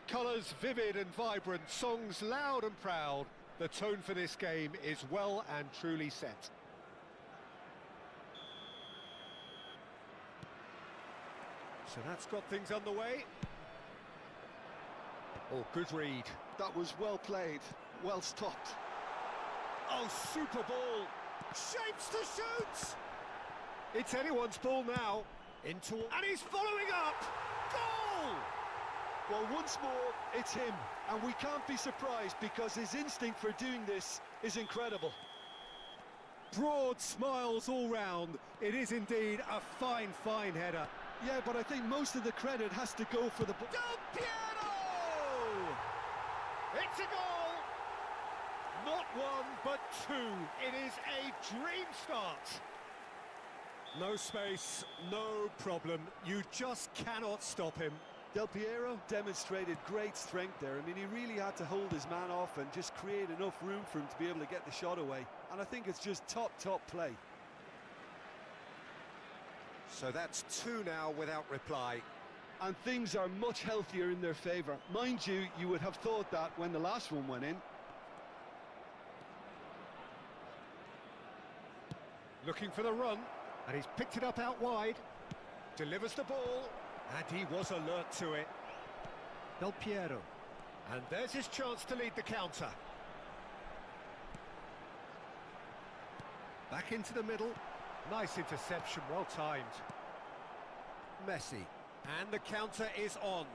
Colours vivid and vibrant, songs loud and proud. The tone for this game is well and truly set. So that's got things underway. Oh, good read. That was well played, well stopped. Oh, super ball. Shapes to shoot. It's anyone's ball now. Into, and he's following up. Goal! Well, once more, it's him. And we can't be surprised because his instinct for doing this is incredible. Broad smiles all round. It is indeed a fine, fine header. Yeah, but I think most of the credit has to go for the... Del Piero! It's a goal! Not one, but two. It is a dream start. No space, no problem. You just cannot stop him. Del Piero demonstrated great strength there. I mean, he really had to hold his man off and just create enough room for him to be able to get the shot away. And I think it's just top play. So that's two now without reply. And things are much healthier in their favour. Mind you, you would have thought that when the last one went in. Looking for the run, and he's picked it up out wide. Delivers the ball, and he was alert to it. Del Piero. And there's his chance to lead the counter. Back into the middle. Nice interception, well timed. Messi. And the counter is on.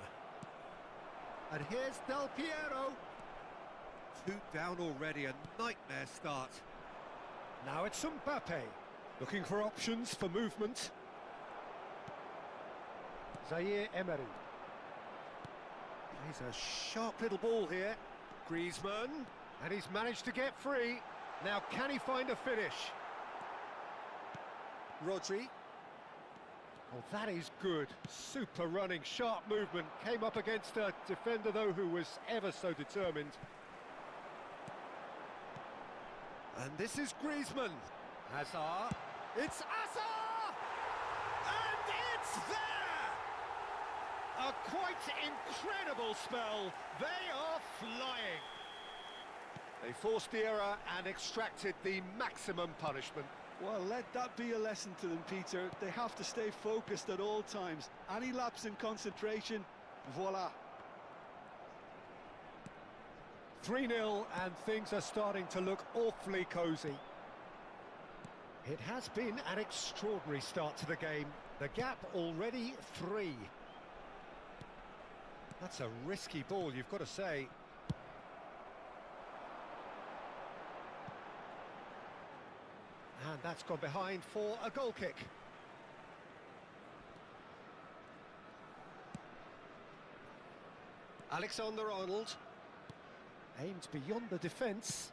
And here's Del Piero. Two down already, a nightmare start. Now it's Mbappe. Looking for options for movement. Zaire Emery. He's a sharp little ball here. Griezmann. And he's managed to get free. Now can he find a finish? Rodri. Oh, that is good. Super running, sharp movement. Came up against a defender, though, who was ever so determined. And this is Griezmann. Hazard. It's Hazard! And it's there! A quite incredible spell. They are flying. They forced the error and extracted the maximum punishment. Well, let that be a lesson to them, Peter. They have to stay focused at all times. Any lapse in concentration, voila. 3-0, and things are starting to look awfully cosy. It has been an extraordinary start to the game. The gap already 3. That's a risky ball, you've got to say. And that's gone behind for a goal kick. Alexander-Arnold. Aimed beyond the defence.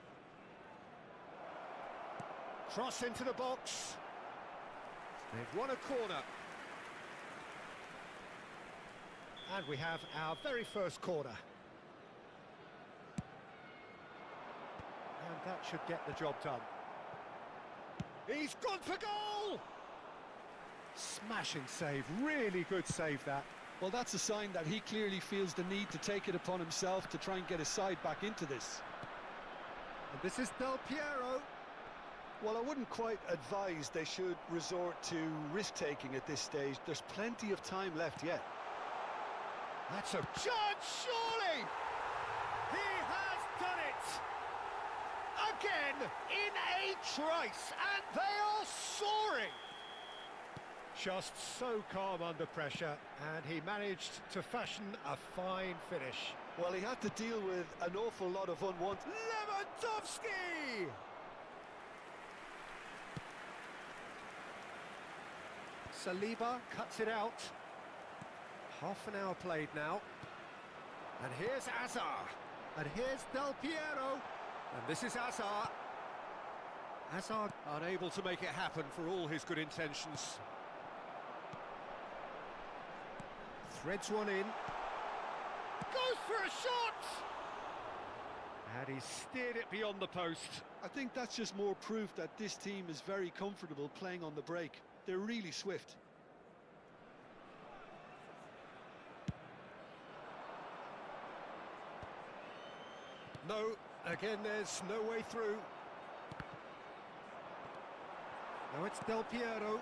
Cross into the box. They've won a corner. And we have our very first corner. And that should get the job done. He's gone for goal! Smashing save, really good save that. Well, that's a sign that he clearly feels the need to take it upon himself to try and get his side back into this. And this is Del Piero. Well, I wouldn't quite advise they should resort to risk-taking at this stage. There's plenty of time left yet. That's a chance, surely! He has done it! Again, in a trice, and they are soaring! Just so calm under pressure, and he managed to fashion a fine finish. Well, he had to deal with an awful lot of unwanted... Lewandowski! Saliba cuts it out. Half an hour played now. And here's Hazard. And here's Del Piero. And this is Hazard. Hazard unable to make it happen for all his good intentions. Threads one in. Goes for a shot! And he steered it beyond the post. I think that's just more proof that this team is very comfortable playing on the break. They're really swift. No, again there's no way through. Now it's Del Piero.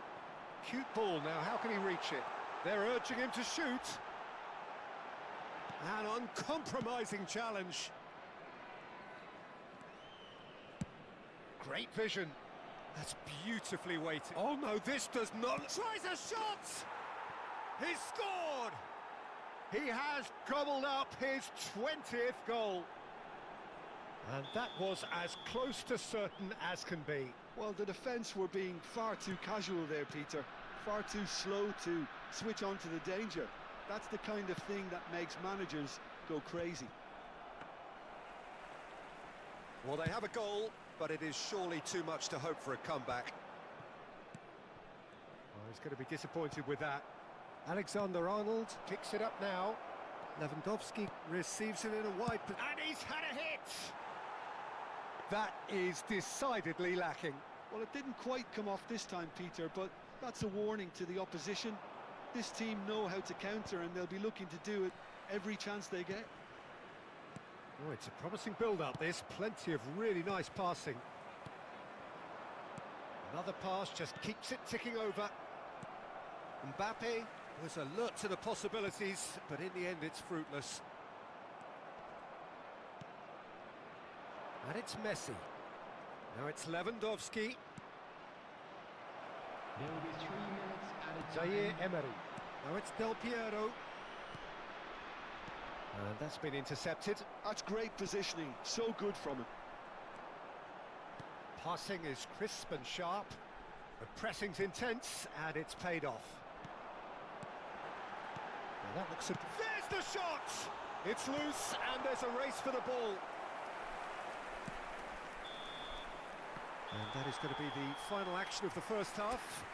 Cute ball now, how can he reach it? They're urging him to shoot. An uncompromising challenge. Great vision. That's beautifully weighted. Oh no, this does not... Tries a shot! He scored! He has gobbled up his 20th goal. And that was as close to certain as can be. Well, the defence were being far too casual there, Peter. Far too slow to switch on to the danger. That's the kind of thing that makes managers go crazy. Well, they have a goal, but it is surely too much to hope for a comeback. Oh, he's going to be disappointed with that. Alexander-Arnold picks it up now. Lewandowski receives it in a wide... And he's had a hit! That is decidedly lacking. Well, it didn't quite come off this time, Peter, but that's a warning to the opposition. This team know how to counter, and they'll be looking to do it every chance they get. Oh, it's a promising build-up, this. Plenty of really nice passing. Another pass just keeps it ticking over. Mbappe was alert to the possibilities, but in the end it's fruitless. And it's Messi. Now it's Lewandowski. There will be 3 minutes added time. Zaire Emery. Now it's Del Piero. And that's been intercepted. That's great positioning, so good from him. Passing is crisp and sharp. The pressing's intense, and it's paid off. Now that looks... There's the shot! It's loose, and there's a race for the ball. And that is going to be the final action of the first half.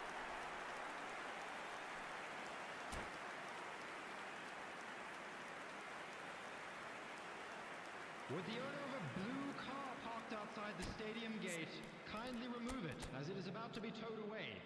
Would the owner of a blue car parked outside the stadium gate kindly remove it, as it is about to be towed away?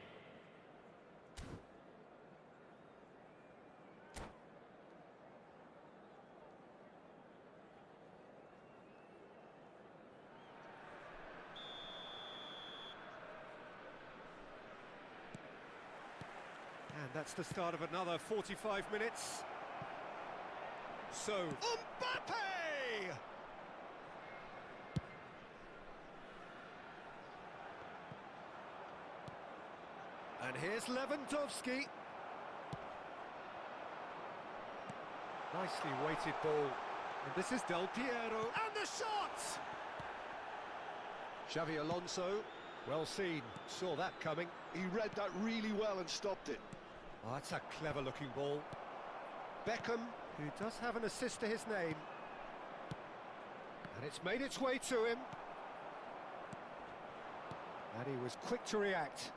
And that's the start of another 45 minutes. So, Mbappe! And here's Lewandowski. Nicely weighted ball. And this is Del Piero. And the shot! Xavi Alonso, well seen, saw that coming. He read that really well and stopped it. Oh, that's a clever-looking ball. Beckham, who does have an assist to his name. And it's made its way to him. And he was quick to react.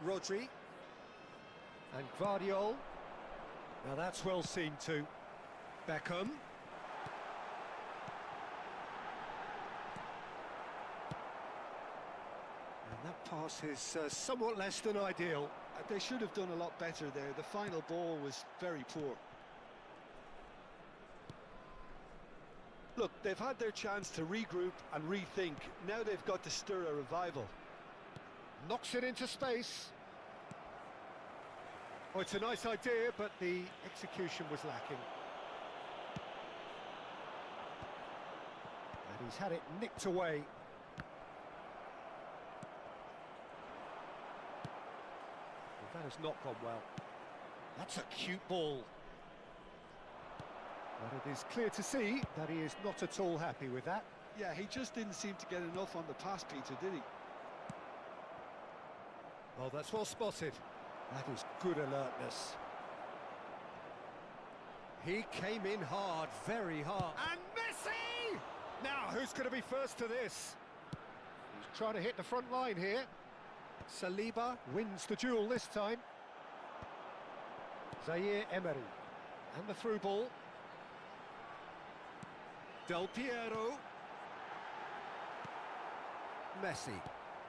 Rodri. And Guardiola. Now that's well seen too. Beckham. And that pass is somewhat less than ideal. They should have done a lot better there. The final ball was very poor. Look, they've had their chance to regroup and rethink. Now they've got to stir a revival. Knocks it into space. Oh, it's a nice idea, but the execution was lacking. And he's had it nicked away. That has not gone well. That's a cute ball. But it is clear to see that he is not at all happy with that. Yeah, he just didn't seem to get enough on the pass, Peter, did he? Oh, that's well spotted. That is good alertness. He came in hard, very hard. And Messi! Now, who's going to be first to this? He's trying to hit the front line here. Saliba wins the duel this time. Zaire Emery. And the through ball. Del Piero. Messi.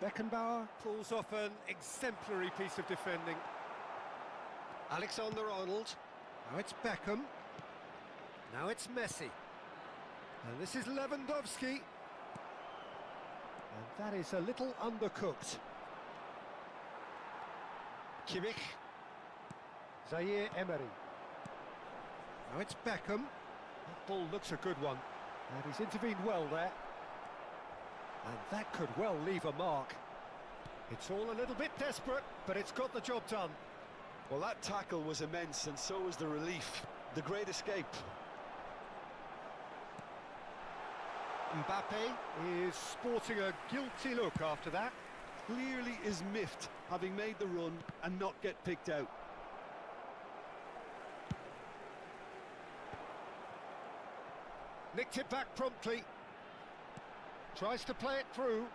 Beckenbauer pulls off an exemplary piece of defending. Alexander-Arnold. Now it's Beckham. Now it's Messi. And this is Lewandowski. And that is a little undercooked. Kimmich. Zaire Emery. Now it's Beckham. That ball looks a good one. And he's intervened well there. And that could well leave a mark. It's all a little bit desperate, but it's got the job done. Well, that tackle was immense, and so was the relief. The great escape. Mbappe is sporting a guilty look after that. Clearly is miffed, having made the run and not get picked out. Nicked it back promptly. Tries to play it through.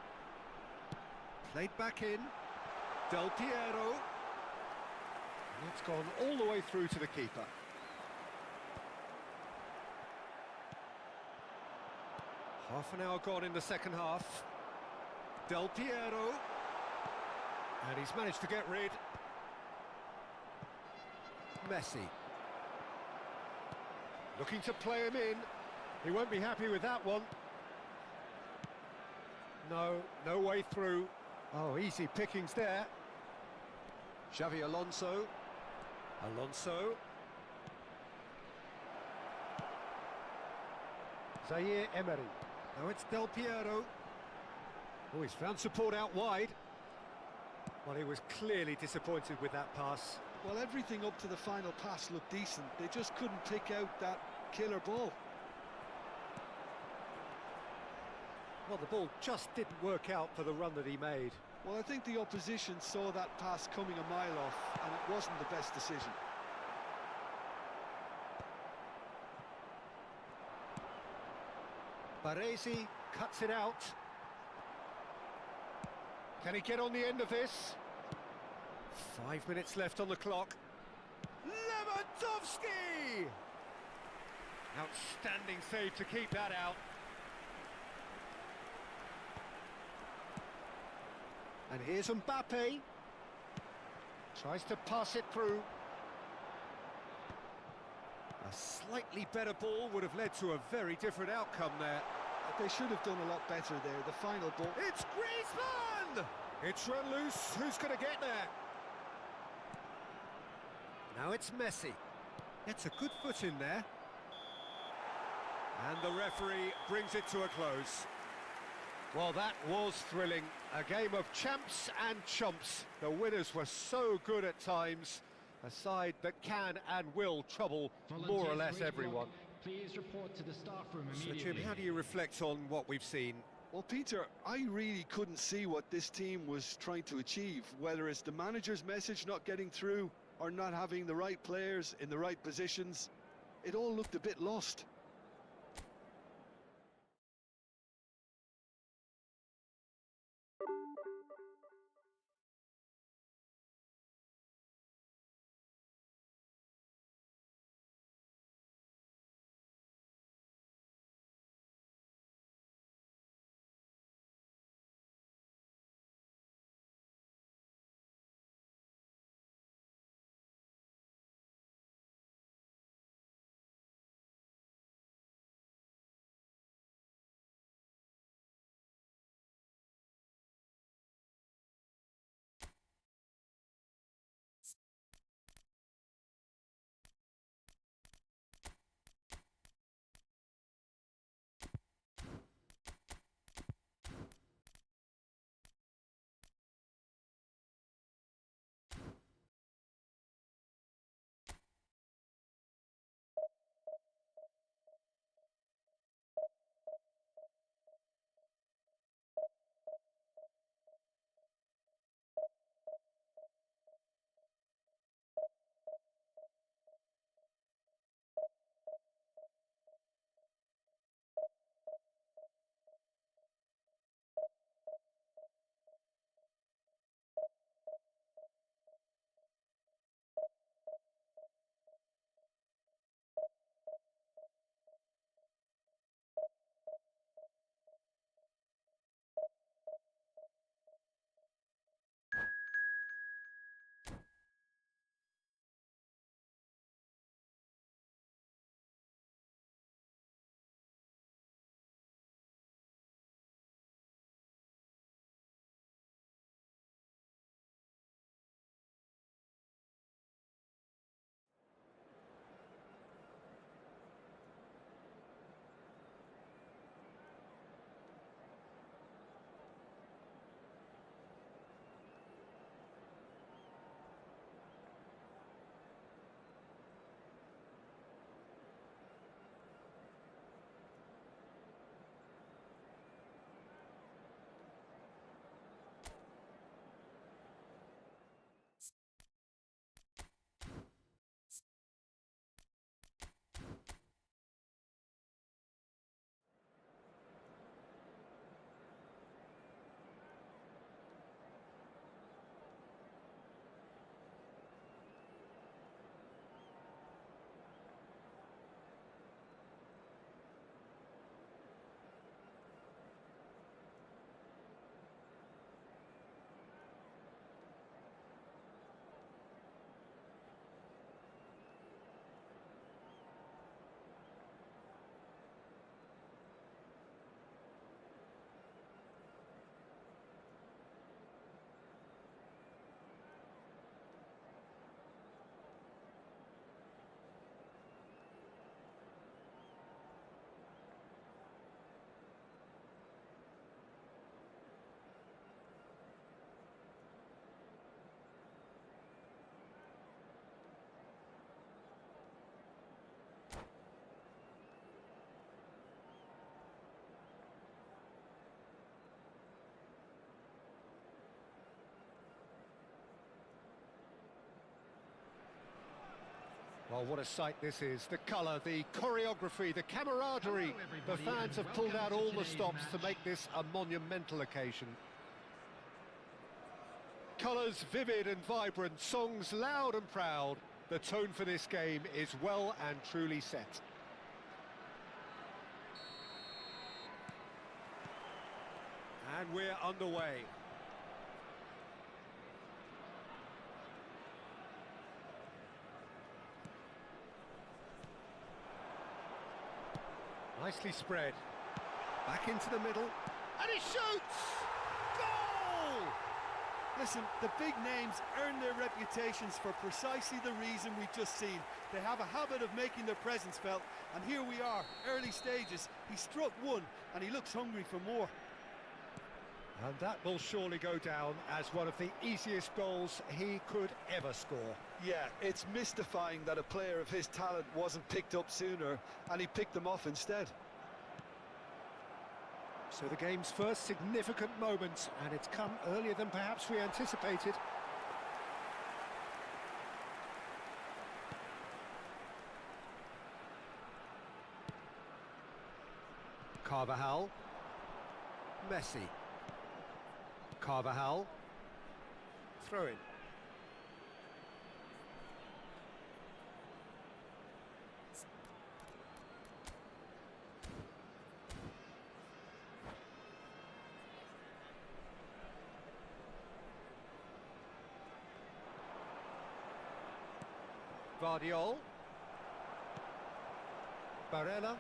Played back in. Del Piero. And it's gone all the way through to the keeper. Half an hour gone in the second half. Del Piero. And he's managed to get rid. Messi. Looking to play him in. He won't be happy with that one. No way through. Oh, easy pickings there. Xavi Alonso. Alonso. Zaire Emery. Now it's Del Piero. Oh, he's found support out wide. Well, he was clearly disappointed with that pass. Well, everything up to the final pass looked decent. They just couldn't pick out that killer ball. Well, the ball just didn't work out for the run that he made. Well, I think the opposition saw that pass coming a mile off, and it wasn't the best decision. Baresi cuts it out. Can he get on the end of this? 5 minutes left on the clock. Lewandowski! Outstanding save to keep that out. And here's Mbappe. Tries to pass it through. A slightly better ball would have led to a very different outcome there. They should have done a lot better there. The final ball. It's Griezmann! It's run loose. Who's going to get there? Now it's Messi. Gets a good foot in there. And the referee brings it to a close. Well, that was thrilling. A game of champs and chumps. The winners were so good at times. A side that can and will trouble more or less everyone. Please report to the staff room So, immediately. Jim, how do you reflect on what we've seen? Well, Peter, I really couldn't see what this team was trying to achieve, whether it's the manager's message not getting through or not having the right players in the right positions. It all looked a bit lost. Oh, what a sight this is. The colour, the choreography, the camaraderie. Hello, The everybody, fans and have pulled out welcome to all the today's stops to match. make this a monumental occasion. Colours vivid and vibrant, songs loud and proud. The tone for this game is well and truly set. And we're underway. Nicely spread. Back into the middle. And he shoots! Goal! Listen, the big names earn their reputations for precisely the reason we've just seen. They have a habit of making their presence felt, and here we are, early stages. He struck one, and he looks hungry for more. And that will surely go down as one of the easiest goals he could ever score. Yeah, it's mystifying that a player of his talent wasn't picked up sooner, and he picked them off instead. So the game's first significant moment, and it's come earlier than perhaps we anticipated. Carvajal. Messi. Carvajal. Throw in. Vardiol. Barella.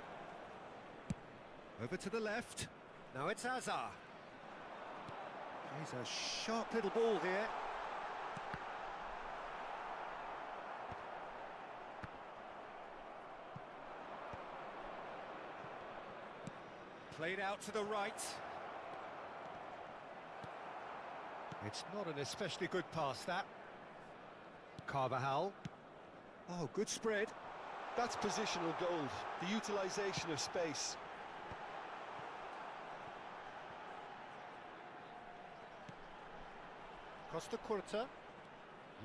Over to the left. Now it's Hazard. He's a sharp little ball here. Played out to the right. It's not an especially good pass, that. Carvajal. Oh, good spread. That's positional gold, the utilisation of space. Costa Curta.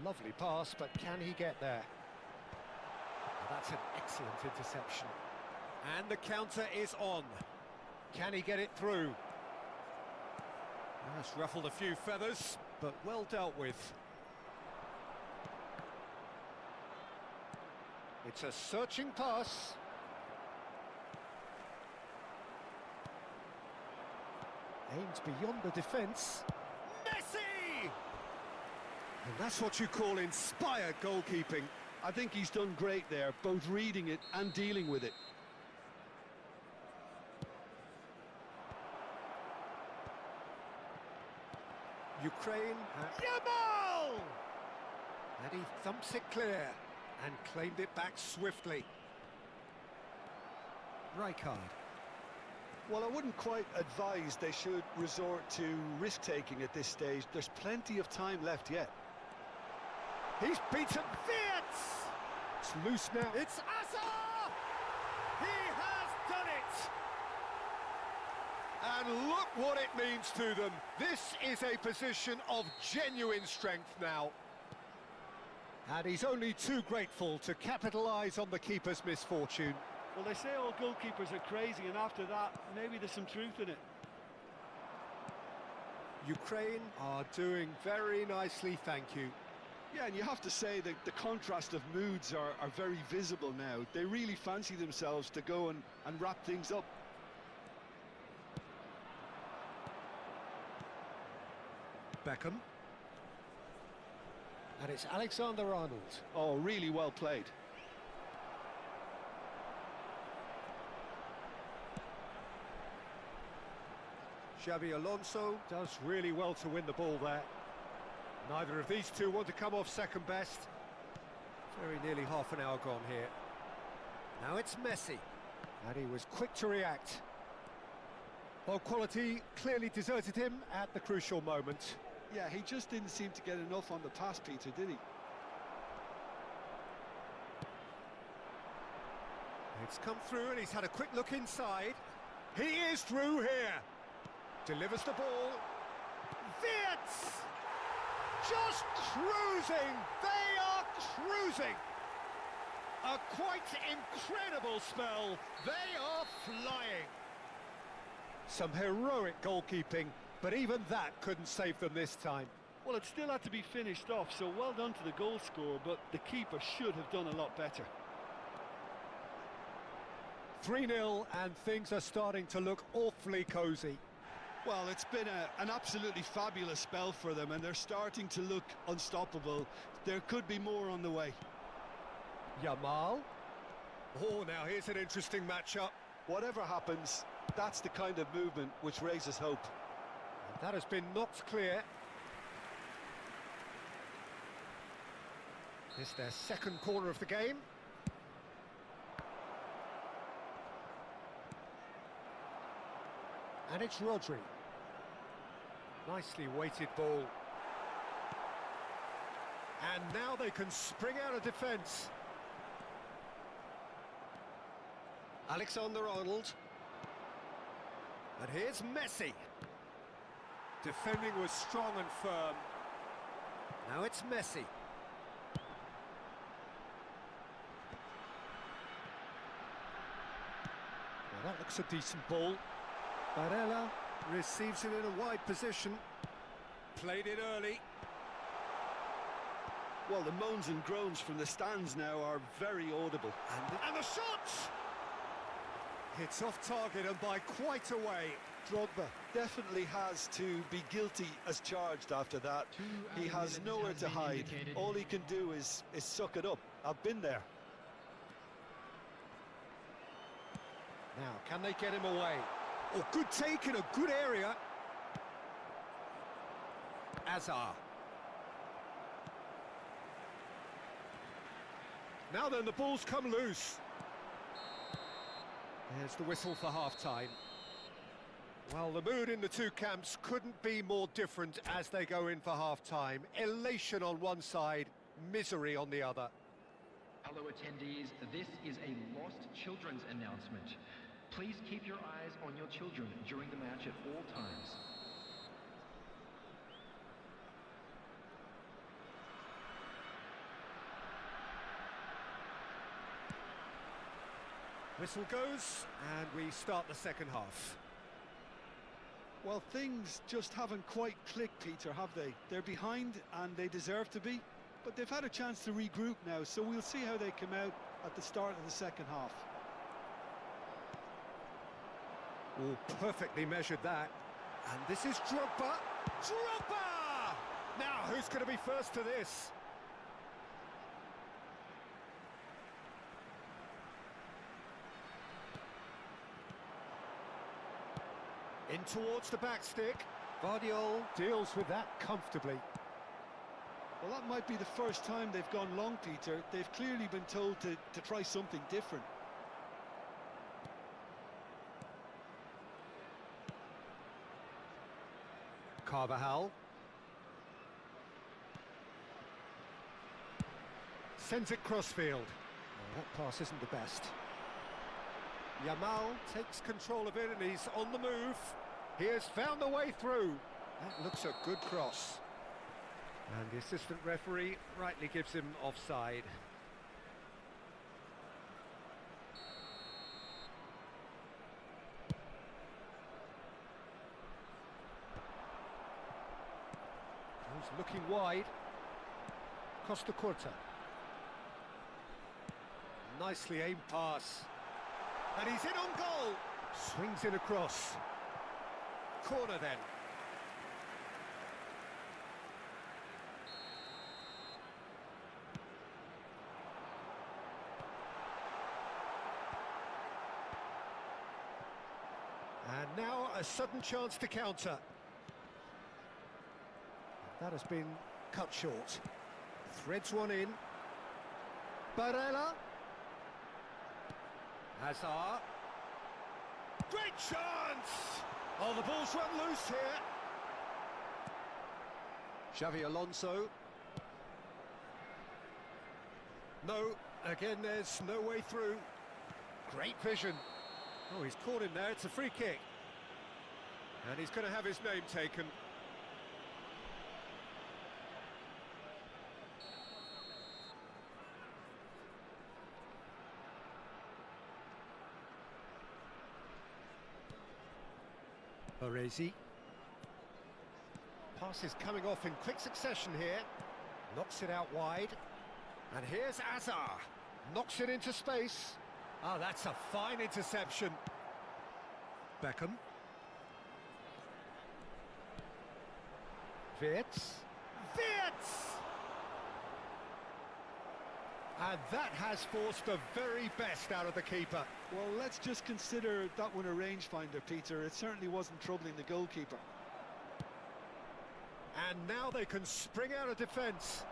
Lovely pass, but can he get there? Oh, that's an excellent interception. And the counter is on. Can he get it through? That's ruffled a few feathers, but well dealt with. It's a searching pass. Aims beyond the defence. Messi! And that's what you call inspired goalkeeping. I think he's done great there, both reading it and dealing with it. Ukraine. Yamal! And he thumps it clear and claimed it back swiftly. Rijkaard. Well, I wouldn't quite advise they should resort to risk-taking at this stage. There's plenty of time left yet. He's beaten Wirtz! It's loose now. It's Hazard! He has done it! And look what it means to them. This is a position of genuine strength now. And he's only too grateful to capitalise on the keeper's misfortune. Well, they say all goalkeepers are crazy, and after that, maybe there's some truth in it. Ukraine are doing very nicely, thank you. Yeah, and you have to say that the contrast of moods are very visible now. They really fancy themselves to go and wrap things up. Beckham. And it's Alexander-Arnold. Oh, really well played. Xabi Alonso does really well to win the ball there. Neither of these two want to come off second best. Very nearly half an hour gone here. Now it's Messi. And he was quick to react. Well, quality clearly deserted him at the crucial moment. Yeah, he just didn't seem to get enough on the pass, Peter, did he? It's come through and he's had a quick look inside. He is through here. Delivers the ball. Wirtz! Just cruising! They are cruising! A quite incredible spell. They are flying. Some heroic goalkeeping, but even that couldn't save them this time. Well, it still had to be finished off, so well done to the goal scorer, but the keeper should have done a lot better. 3-0, and things are starting to look awfully cosy. Well, it's been an absolutely fabulous spell for them, and they're starting to look unstoppable. There could be more on the way. Yamal. Oh, now here's an interesting matchup. Whatever happens, that's the kind of movement which raises hope. And that has been knocked clear. This is their second corner of the game. And it's Rodri. Nicely weighted ball. And now they can spring out of defence. Alexander-Arnold. And here's Messi. Defending was strong and firm. Now it's Messi. Well, that looks a decent ball. Barella receives it in a wide position. Played it early. Well, the moans and groans from the stands now are very audible. And the shot! Hits off target and by quite a way. Drogba definitely has to be guilty as charged after that. He has nowhere to hide. All he can do is suck it up. I've been there. Now, can they get him away? Oh, good take in a good area. Azar. Now then, the ball's come loose. There's the whistle for half-time. Well, the mood in the two camps couldn't be more different as they go in for half-time. Elation on one side, misery on the other. Hello attendees, this is a lost children's announcement. Please keep your eyes on your children during the match at all times. Whistle goes, and we start the second half. Well, things just haven't quite clicked, Peter, have they? They're behind, and they deserve to be. But they've had a chance to regroup now, so we'll see how they come out at the start of the second half. Oh, perfectly measured that. And this is Drogba. Drogba! Now, who's going to be first to this? In towards the back stick. Vardiol deals with that comfortably. Well, that might be the first time they've gone long, Peter. They've clearly been told to try something different. Carvajal. Sends it crossfield. Oh, that pass isn't the best. Yamal takes control of it and he's on the move. He has found the way through. That looks a good cross. And the assistant referee rightly gives him offside. He's looking wide. Costa Curta. Nicely aimed pass. And he's in on goal. Swings in across. Corner then. And now a sudden chance to counter. That has been cut short. Threads one in. Barella. Hazard. Great chance! Oh, the ball's run loose here. Xavi Alonso. No, again there's no way through. Great vision. Oh, he's caught him there, it's a free kick. And he's going to have his name taken. Baresi. Pass is coming off in quick succession here. Knocks it out wide. And here's Azar. Knocks it into space. Ah, that's a fine interception. Beckham. Wirtz. Wirtz! And that has forced the very best out of the keeper. Well, let's just consider that one a rangefinder, Peter. It certainly wasn't troubling the goalkeeper. And now they can spring out of defence.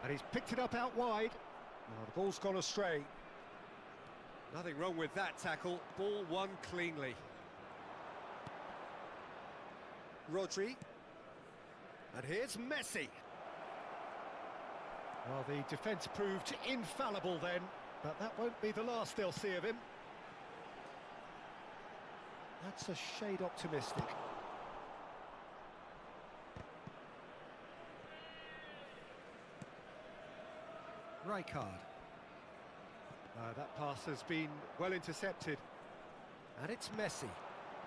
And he's picked it up out wide. Now the ball's gone astray. Nothing wrong with that tackle. Ball won cleanly. Rodri. And here's Messi. Well, the defence proved infallible then, but that won't be the last they'll see of him. That's a shade optimistic. Rijkaard. That pass has been well intercepted. And it's Messi.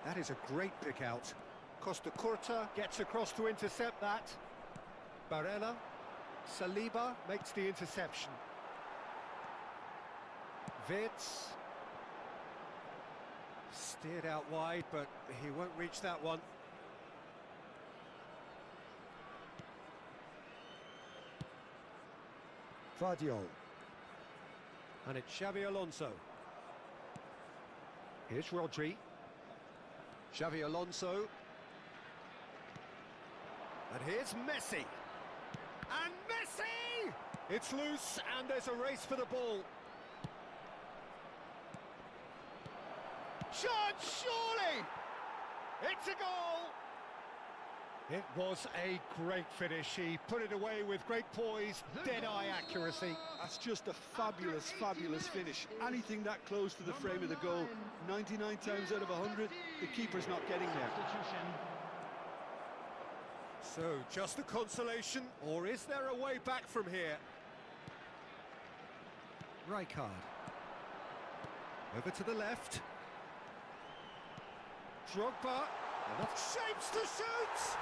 That is a great pick out. Costa Curta gets across to intercept that. Barella. Saliba makes the interception. Wirtz. Steered out wide, but he won't reach that one. Vardiol. And it's Xavi Alonso. Here's Rodri. Xavi Alonso. And here's Messi. And Messi! It's loose, and there's a race for the ball. Shot, surely! It's a goal! It was a great finish. He put it away with great poise, dead-eye accuracy. That's just a fabulous, fabulous finish. Anything that close to the frame of the goal, 99 times out of 100, the keeper's not getting there. So, just a consolation, or is there a way back from here? Rijkaard. Over to the left. Drogba. And that shapes to shoot!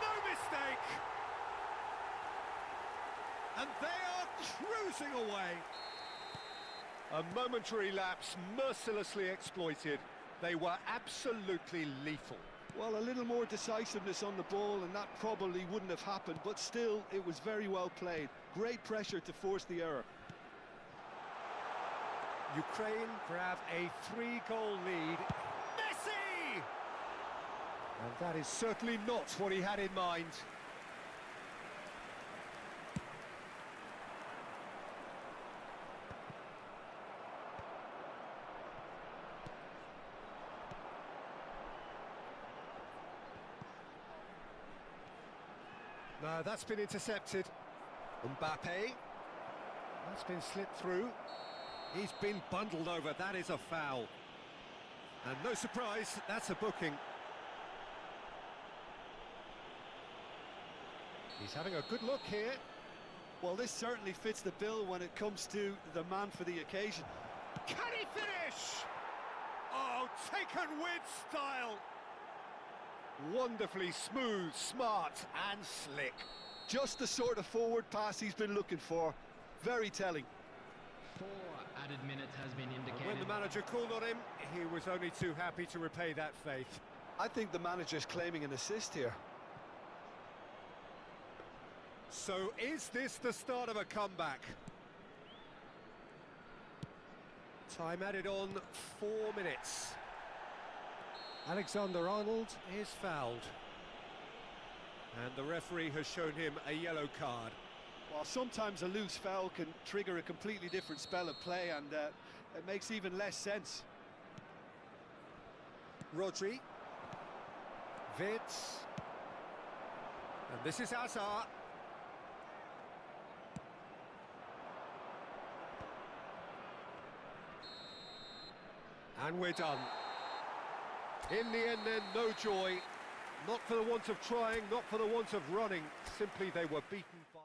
No mistake! And they are cruising away. A momentary lapse mercilessly exploited. They were absolutely lethal. Well, a little more decisiveness on the ball and that probably wouldn't have happened, but still, it was very well played. Great pressure to force the error. Ukraine grab a 3-goal lead. Messi! And that is certainly not what he had in mind. No, that's been intercepted. Mbappe. That's been slipped through. He's been bundled over. That is a foul. And no surprise, that's a booking. He's having a good look here. Well, this certainly fits the bill when it comes to the man for the occasion. Can he finish? Oh, taken with style. Wonderfully smooth, smart and slick. Just the sort of forward pass he's been looking for. Very telling. 4 added minutes has been indicated. And when the manager called on him, he was only too happy to repay that faith. I think the manager's claiming an assist here. So is this the start of a comeback? Time added on 4 minutes. Alexander-Arnold is fouled. And the referee has shown him a yellow card. Well, sometimes a loose foul can trigger a completely different spell of play, and it makes even less sense. Rodri. Wirtz. And this is Azar. And we're done. In the end then, no joy. Not for the want of trying, not for the want of running. Simply they were beaten by...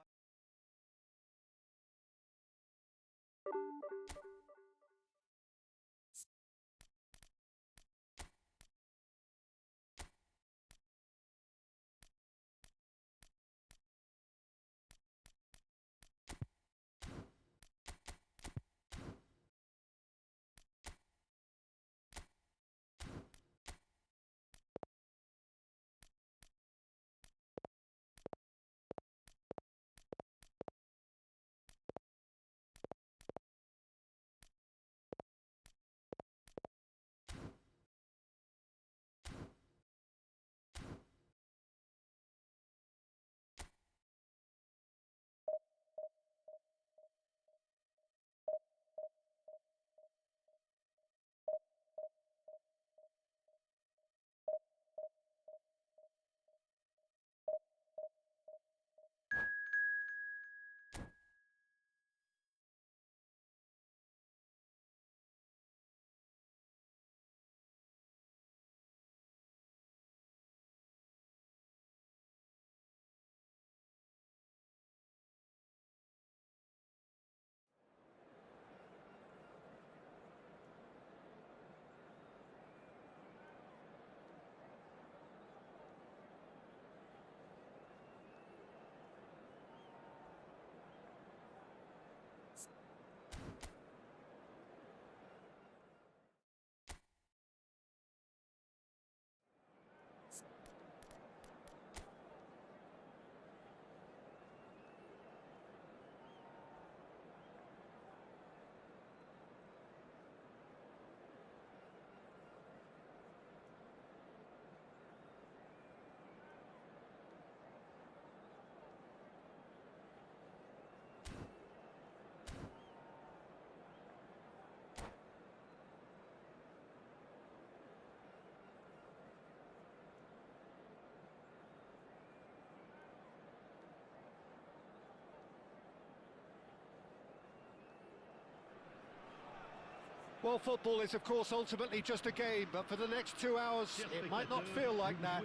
Well, football is, of course, ultimately just a game, but for the next 2 hours, it might not feel like that.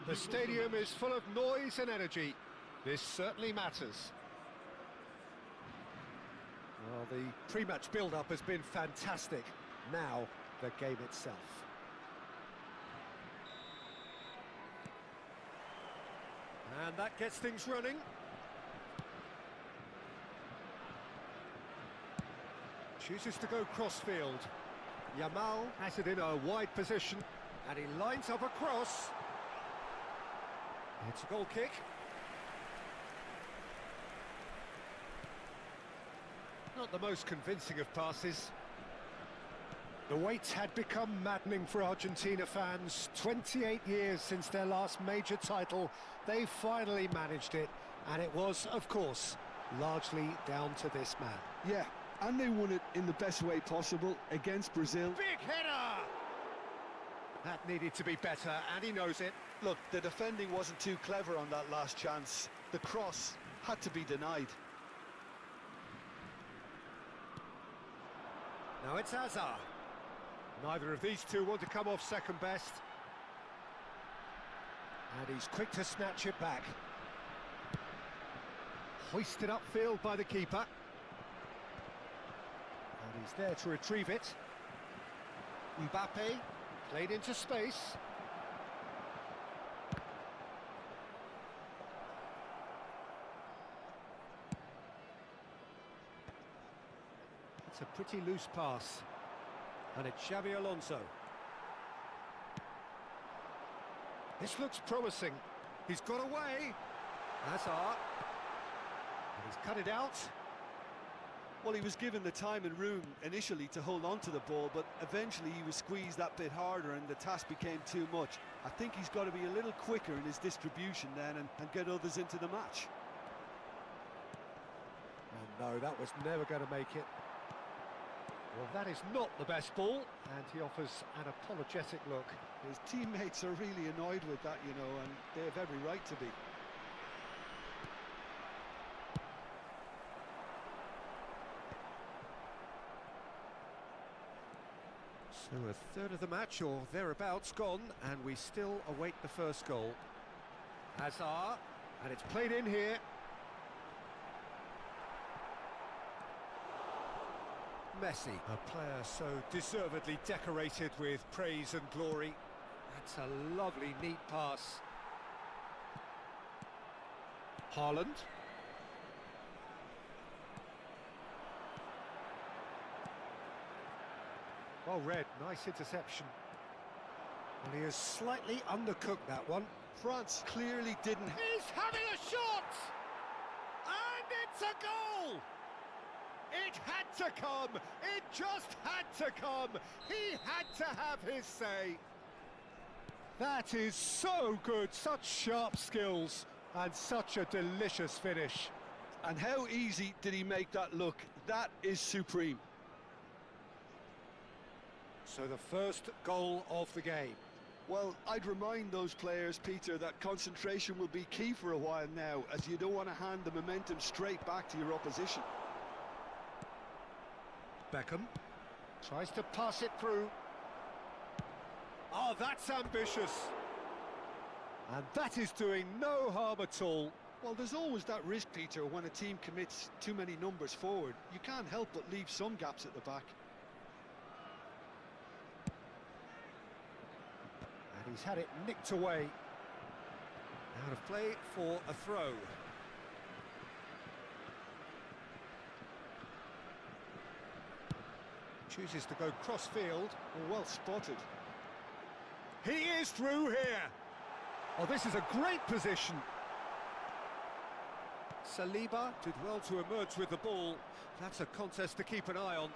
The stadium is full of noise and energy. This certainly matters. Well, the pre-match build-up has been fantastic. Now, the game itself. And that gets things running. Chooses to go crossfield. Yamal has it in a wide position, and he lines up a cross. It's a goal kick. Not the most convincing of passes. The wait had become maddening for Argentina fans. 28 years since their last major title. They finally managed it, and it was, of course, largely down to this man. Yeah, and they won it in the best way possible against Brazil. Big header! That needed to be better, and he knows it. Look, the defending wasn't too clever on that last chance. The cross had to be denied. Now it's Hazard. Neither of these two want to come off second best. And he's quick to snatch it back. Hoisted upfield by the keeper. And he's there to retrieve it. Mbappe played into space. It's a pretty loose pass. And it's Xabi Alonso. This looks promising. He's got away. Hazard. And he's cut it out. Well, he was given the time and room initially to hold on to the ball, but eventually he was squeezed that bit harder and the task became too much. I think he's got to be a little quicker in his distribution then and get others into the match. Oh no, that was never going to make it. Well, that is not the best ball, and he offers an apologetic look. His teammates are really annoyed with that, you know, and they have every right to be. So a third of the match, or thereabouts, gone, and we still await the first goal. Hazard, and it's played in here. Messi, a player so deservedly decorated with praise and glory. That's a lovely, neat pass. Haaland. Well read, nice interception. Well, he has slightly undercooked that one. France clearly didn't... He's having a shot! And it's a goal! It had to come! It just had to come! He had to have his say! That is so good, such sharp skills, and such a delicious finish. And how easy did he make that look? That is supreme. So the first goal of the game. Well, I'd remind those players, Peter, that concentration will be key for a while now, as you don't want to hand the momentum straight back to your opposition. Beckham tries to pass it through. Oh, that's ambitious. And that is doing no harm at all. Well, there's always that risk, Peter, when a team commits too many numbers forward. You can't help but leave some gaps at the back. And he's had it nicked away. Out of play for a throw. Chooses to go cross-field. Well spotted. He is through here. Oh, this is a great position. Saliba did well to emerge with the ball. That's a contest to keep an eye on.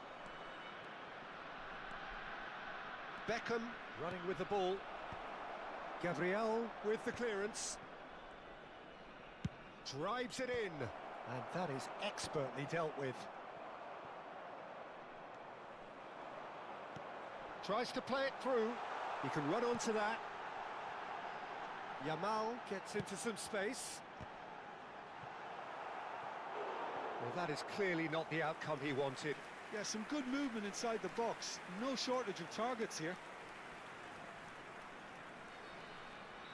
Beckham running with the ball. Gabriel with the clearance. Drives it in. And that is expertly dealt with. Tries to play it through. He can run onto that. Yamal gets into some space. Well, that is clearly not the outcome he wanted. Yeah, some good movement inside the box. No shortage of targets here.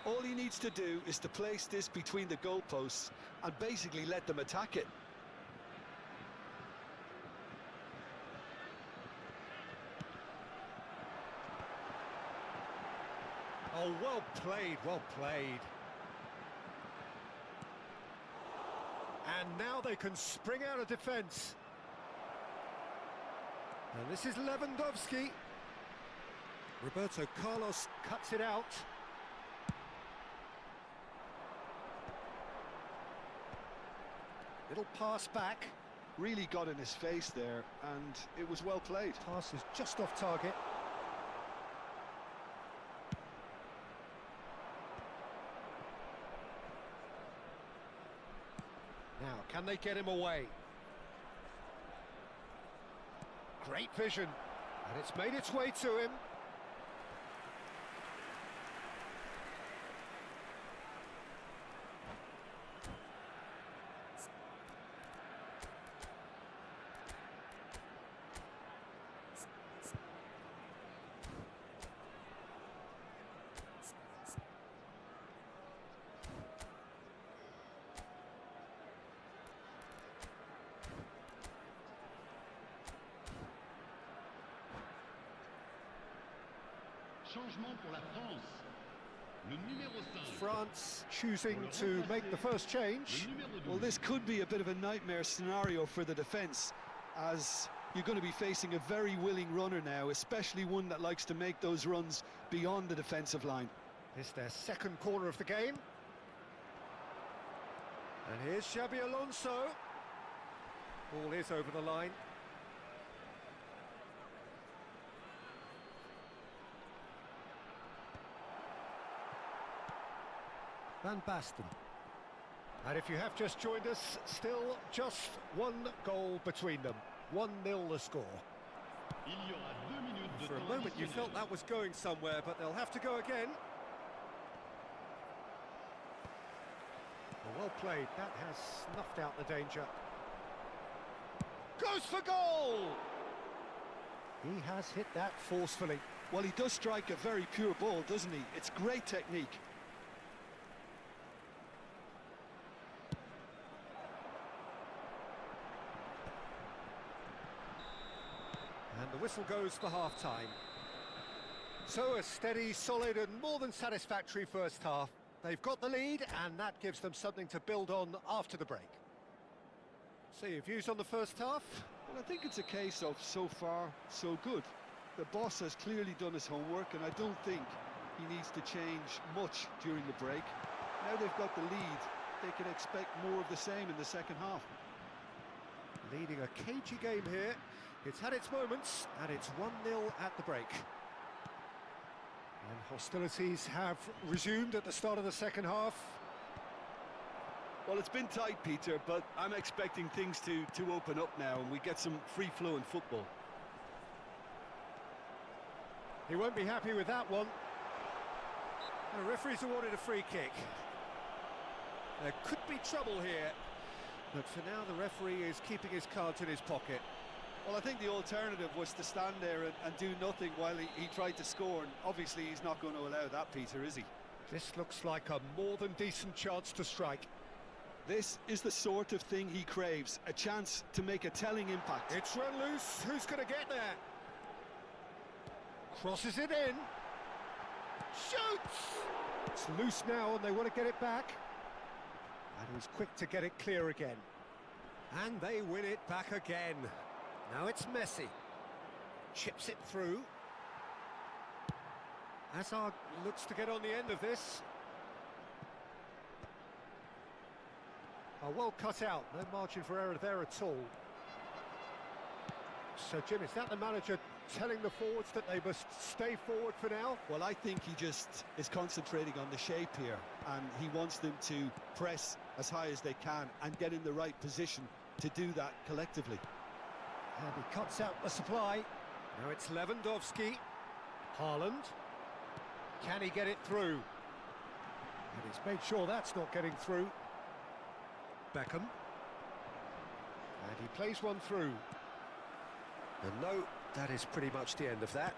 All he needs to do is to place this between the goalposts and basically let them attack it. Oh, well played, well played. And now they can spring out of defence. And this is Lewandowski. Roberto Carlos cuts it out. Little pass back. Really got in his face there, and it was well played. Pass is just off target. Now, can they get him away? Great vision, and it's made its way to him. Changement pour la France. Le numéro 5. France choosing to make the first change. Well, this could be a bit of a nightmare scenario for the defence, as you're going to be facing a very willing runner now, especially one that likes to make those runs beyond the defensive line. It's their second corner of the game. And here's Xabi Alonso. Ball is over the line. Van Basten. And if you have just joined us, still just one goal between them. 1-0 the score. For a moment you felt that was going somewhere, but they'll have to go again. Well played, that has snuffed out the danger. Goes for goal! He has hit that forcefully. Well, he does strike a very pure ball, doesn't he? It's great technique. And the whistle goes for half-time. So a steady, solid and more than satisfactory first half. They've got the lead and that gives them something to build on after the break. So your views on the first half? Well, I think it's a case of so far, so good. The boss has clearly done his homework and I don't think he needs to change much during the break. Now they've got the lead, they can expect more of the same in the second half. Leading a cagey game here. It's had its moments, and it's 1-0 at the break. And hostilities have resumed at the start of the second half. Well, it's been tight, Peter, but I'm expecting things to open up now, and we get some free-flowing football. He won't be happy with that one. The referee's awarded a free kick. There could be trouble here, but for now the referee is keeping his cards in his pocket. Well, I think the alternative was to stand there and do nothing while he tried to score, and obviously he's not going to allow that, Peter, is he? This looks like a more than decent chance to strike. This is the sort of thing he craves, a chance to make a telling impact. It's run loose, who's going to get there? Crosses it in. Shoots! It's loose now and they want to get it back. And he's quick to get it clear again. And they win it back again. Now it's Messi. Chips it through. Hazard looks to get on the end of this. Oh, well cut out. No margin for error there at all. So, Jim, is that the manager telling the forwards that they must stay forward for now? Well, I think he just is concentrating on the shape here, and he wants them to press as high as they can and get in the right position to do that collectively. And he cuts out the supply. Now it's Lewandowski. Haaland. Can he get it through? And he's made sure that's not getting through. Beckham. And he plays one through. And no, that is pretty much the end of that.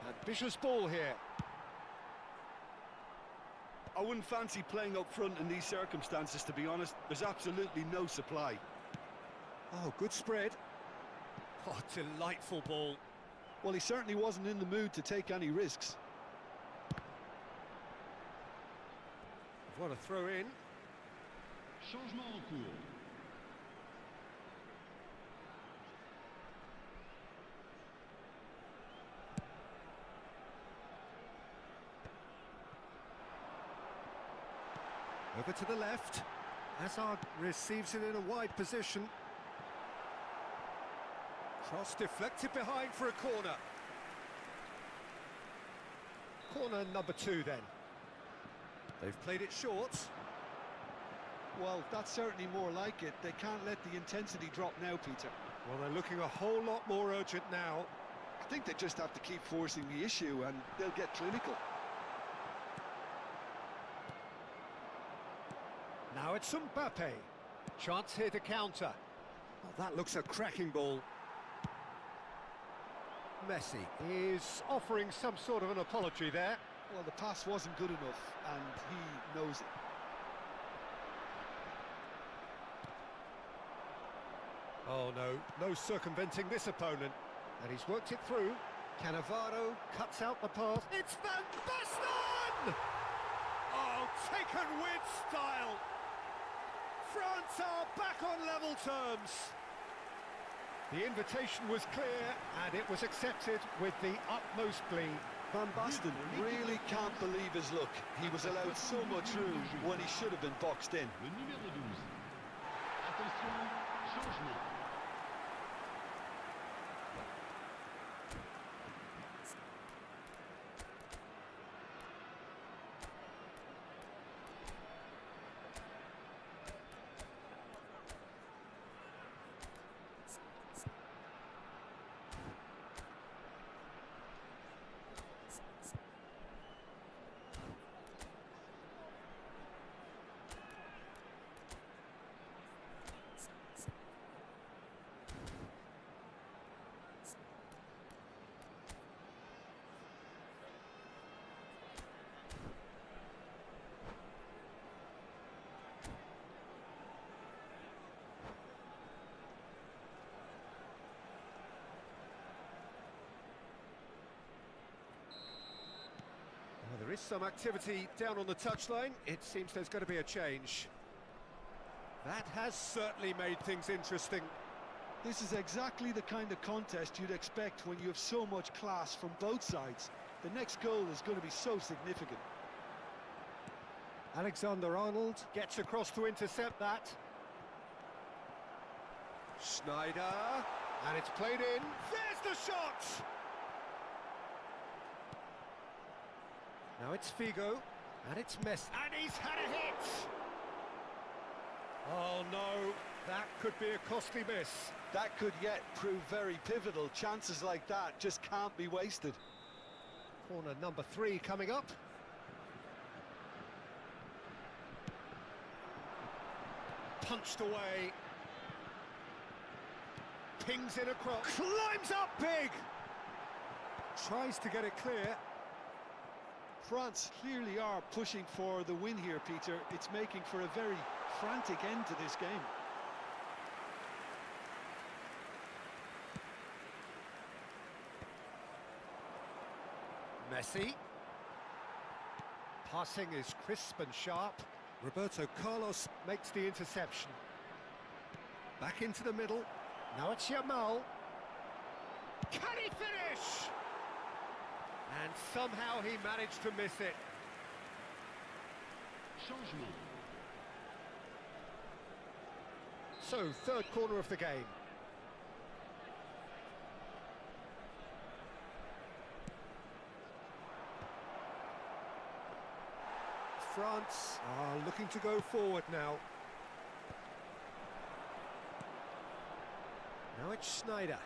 Ambitious ball here. I wouldn't fancy playing up front in these circumstances, to be honest. There's absolutely no supply. Oh, good spread. Oh, delightful ball. Well, he certainly wasn't in the mood to take any risks. What a throw in. Changement en cours. Over to the left. Hazard receives it in a wide position. Cross deflected behind for a corner. Corner number 2 then. They've played it short. Well, that's certainly more like it. They can't let the intensity drop now, Peter. Well, they're looking a whole lot more urgent now. I think they just have to keep forcing the issue and they'll get clinical. Now it's Mbappe. Chance here to counter. Well, that looks a cracking ball. Messi is offering some sort of an apology there. Well, the pass wasn't good enough, and he knows it. Oh, no circumventing this opponent. And he's worked it through. Cannavaro cuts out the pass. It's Van Basten! Oh, taken with style. France are back on level terms. The invitation was clear, and it was accepted with the utmost glee. Van Basten really can't believe his luck. He was allowed so much room when he should have been boxed in. Le numéro 12. Attention, changement. There is some activity down on the touchline. It seems there's going to be a change. That has certainly made things interesting. This is exactly the kind of contest you'd expect when you have so much class from both sides. The next goal is going to be so significant. Alexander-Arnold gets across to intercept that. Schneider, and it's played in. There's the shot! Now it's Figo, and it's Messi, and he's had a hit! Oh no, that could be a costly miss. That could yet prove very pivotal. Chances like that just can't be wasted. Corner number 3 coming up. Punched away. Pings in across. Climbs up big! Tries to get it clear. France clearly are pushing for the win here, Peter. It's making for a very frantic end to this game. Messi. Passing is crisp and sharp. Roberto Carlos makes the interception. Back into the middle. Now it's Yamal. Can he finish? And somehow he managed to miss it. Changement. So, third corner of the game. France are looking to go forward now. Now it's Schneider.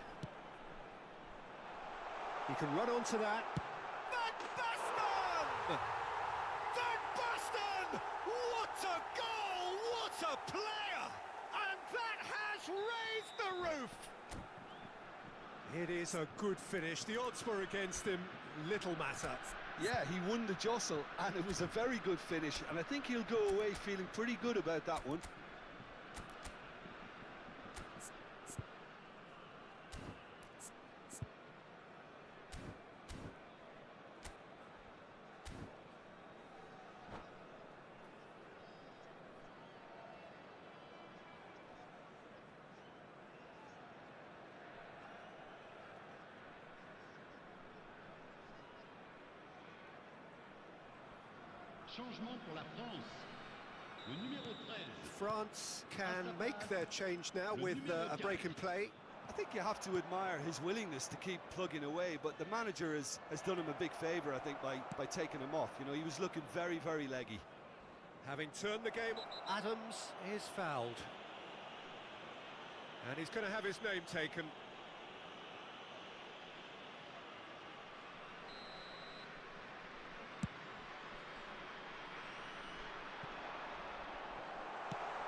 He can run onto that. Van Basten! Van Basten! What a goal! What a player! That has raised the roof! It is a good finish. The odds were against him, little matter. Yeah, he won the jostle, and it was a very good finish, and I think he'll go away feeling pretty good about that one. Changement pour la France. Le numéro 13. France can make their change now with a break in play. I think you have to admire his willingness to keep plugging away, but the manager has done him a big favour, I think, by taking him off. You know, he was looking very, very leggy. Having turned the game, Adams is fouled. And he's going to have his name taken.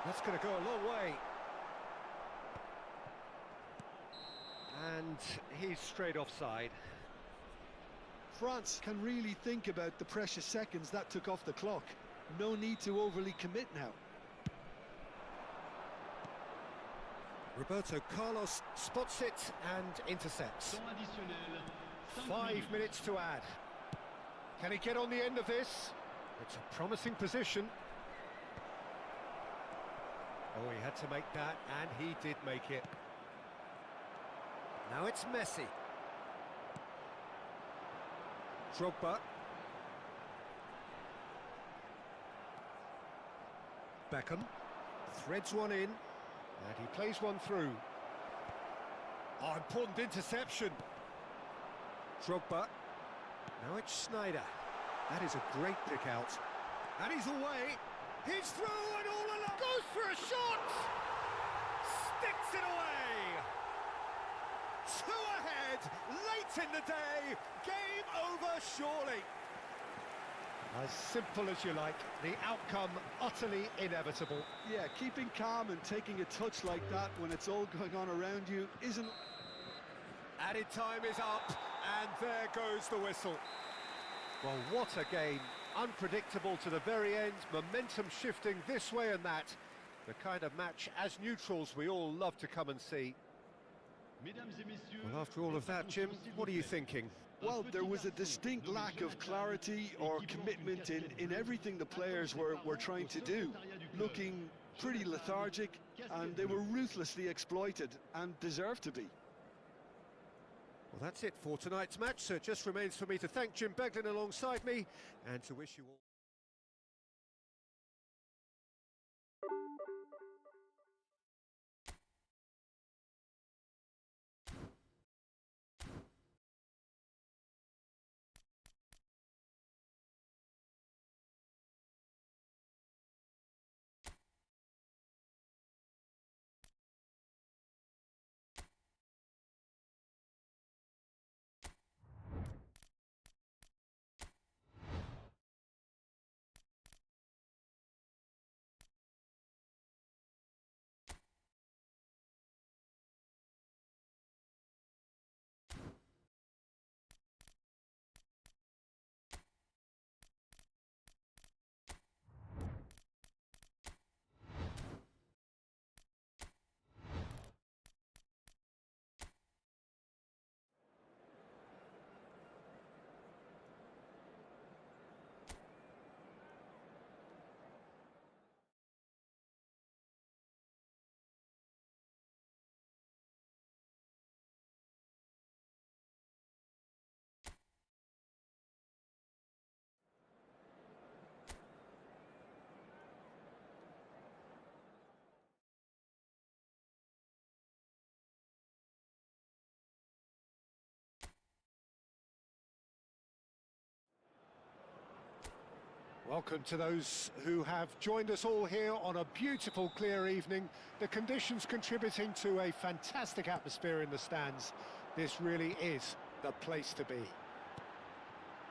That's going to go a long way. And he's straight offside. France can really think about the precious seconds that took off the clock. No need to overly commit now. Roberto Carlos spots it and intercepts. 5 minutes to add. Can he get on the end of this? It's a promising position. Oh, he had to make that, and he did make it. Now it's Messi. Drogba. Beckham. Threads one in, and he plays one through. Oh, important interception. Drogba. Now it's Sneijder. That is a great pick out. And he's away. He's through and all along. Goes for a shot! Sticks it away! 2 ahead, late in the day, game over surely. As simple as you like, the outcome utterly inevitable. Yeah, keeping calm and taking a touch like that when it's all going on around you isn't... Added time is up, and there goes the whistle. Well, what a game. Unpredictable to the very end, momentum shifting this way and that. The kind of match, as neutrals, we all love to come and see. Well, after all of that, Jim, what are you thinking? Well, there was a distinct lack of clarity or commitment in everything the players were trying to do. Looking pretty lethargic, and they were ruthlessly exploited, and deserved to be. Well, that's it for tonight's match, so it just remains for me to thank Jim Beglin alongside me, and to wish you all... Welcome to those who have joined us all here on a beautiful, clear evening. The conditions contributing to a fantastic atmosphere in the stands. This really is the place to be.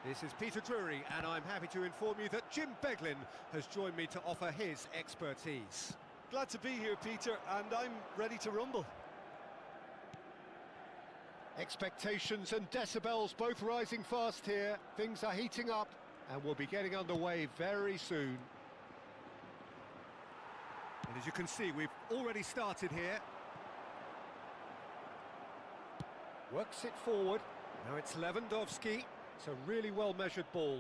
This is Peter Drury, and I'm happy to inform you that Jim Beglin has joined me to offer his expertise. glad to be here, Peter, and I'm ready to rumble. Expectations and decibels both rising fast here. Things are heating up and we'll be getting underway very soon. And as you can see, we've already started here. Works it forward. Now it's Lewandowski. It's a really well-measured ball.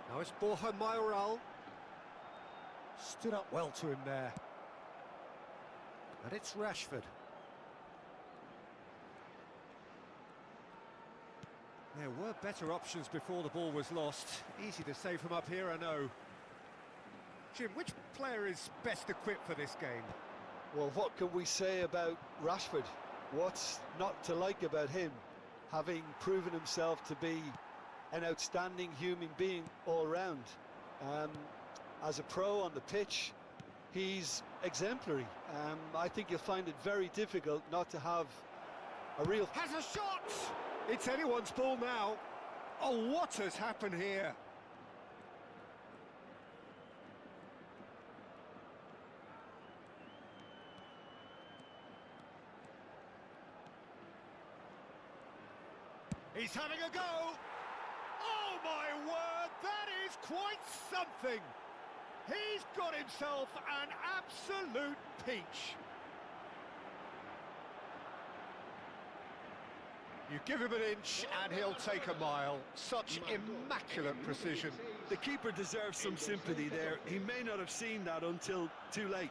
Now it's Borja Mayoral. Stood up well to him there. And it's Rashford. There were better options before the ball was lost. Easy to say from up here, I know. Jim, which player is best equipped for this game? Well, what can we say about Rashford? What's not to like about him? Having proven himself to be an outstanding human being all round. As a pro on the pitch, he's exemplary. I think you'll find it very difficult not to have a real... Has a shot! It's anyone's ball now. Oh, what has happened here? He's having a go! Oh my word, that is quite something! He's got himself an absolute peach. You give him an inch and he'll take a mile. Such immaculate precision. The keeper deserves some sympathy there. He may not have seen that until too late.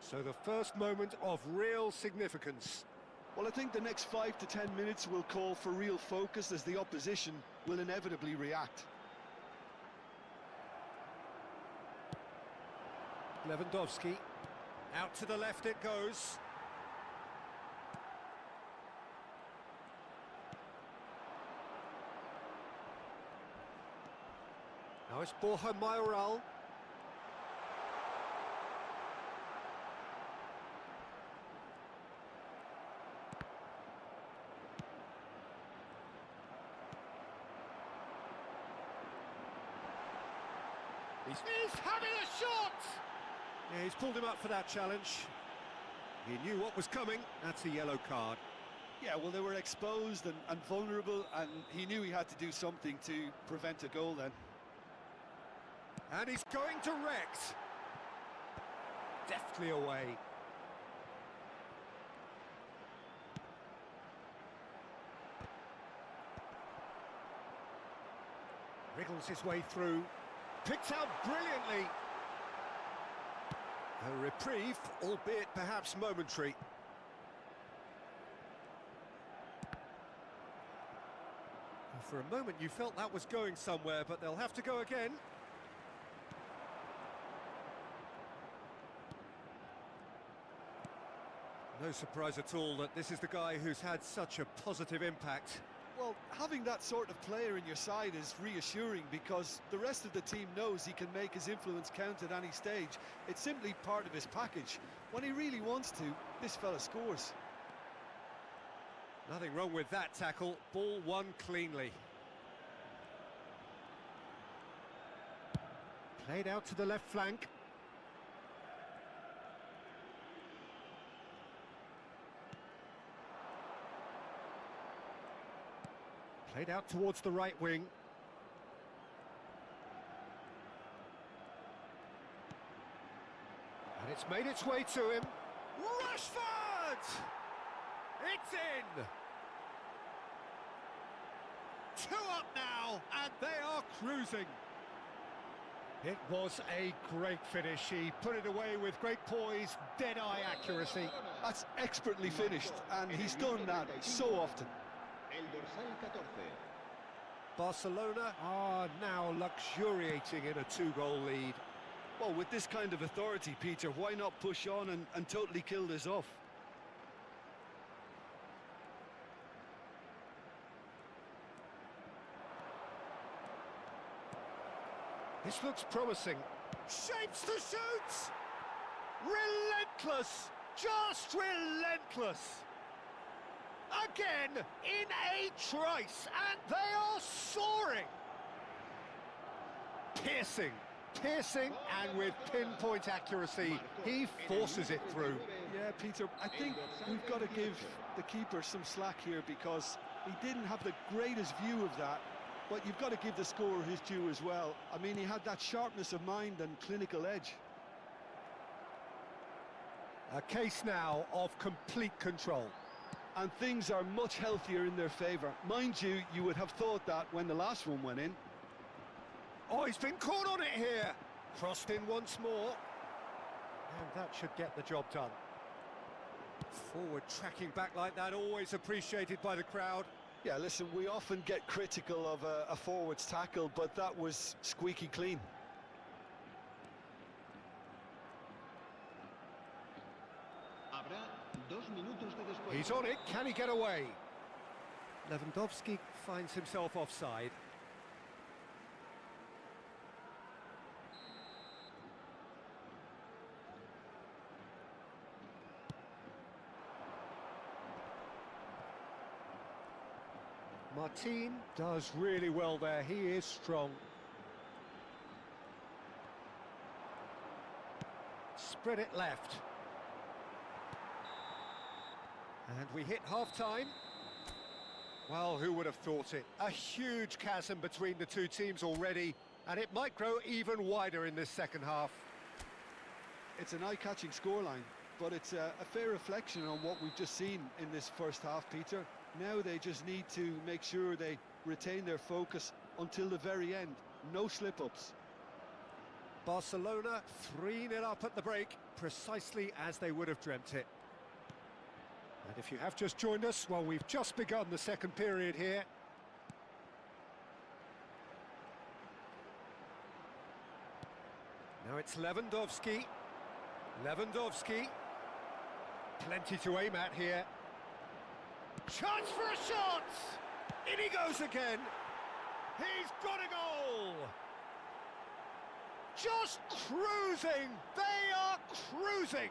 So the first moment of real significance. Well, I think the next 5 to 10 minutes will call for real focus as the opposition will inevitably react. Lewandowski. Out to the left it goes. Now it's Borja Mayoral. He's having a shot! Yeah, he's pulled him up for that challenge. He knew what was coming. That's a yellow card. Yeah, well, they were exposed and vulnerable, and he knew he had to do something to prevent a goal then. And he's going direct. Deftly away. Wriggles his way through. Picked out brilliantly. A reprieve, albeit perhaps momentary. For a moment you felt that was going somewhere, but they'll have to go again. No surprise at all that this is the guy who's had such a positive impact. Well, having that sort of player in your side is reassuring because the rest of the team knows he can make his influence count at any stage. It's simply part of his package. When he really wants to, this fella scores. Nothing wrong with that tackle. Ball won cleanly. Played out to the left flank. Played out towards the right wing. And it's made its way to him. Rashford! It's in! 2 up now, and they are cruising. It was a great finish. He put it away with great poise, dead-eye accuracy. That's expertly finished, and he's done that so often. Barcelona are now luxuriating in a 2-goal lead. Well, with this kind of authority, Peter, why not push on and totally kill this off? This looks promising. Shapes to shoot! Relentless! Just relentless! Again, in a trice, and they are soaring! Piercing, and with pinpoint accuracy, he forces it through. Yeah, Peter, I think we've got to give the keeper some slack here because he didn't have the greatest view of that, but you've got to give the scorer his due as well. I mean, he had that sharpness of mind and clinical edge. A case now of complete control. And things are much healthier in their favour. Mind you, you would have thought that when the last one went in. Oh, he's been caught on it here. Crossed in once more. And that should get the job done. Forward tracking back like that, always appreciated by the crowd. Yeah, listen, we often get critical of a forward's tackle, but that was squeaky clean. He's on it, can he get away? Lewandowski finds himself offside. Martin does really well there, he is strong. Spread it left. And we hit half-time. Well, who would have thought it? A huge chasm between the two teams already, and it might grow even wider in this second half. It's an eye-catching scoreline, but it's a fair reflection on what we've just seen in this first half, Peter. Now they just need to make sure they retain their focus until the very end. No slip-ups. Barcelona 3-0 up at the break, precisely as they would have dreamt it. And if you have just joined us, well, we've just begun the second period here. Now it's Lewandowski. Plenty to aim at here. Chance for a shot! In he goes again. He's got a goal! Just cruising! They are cruising!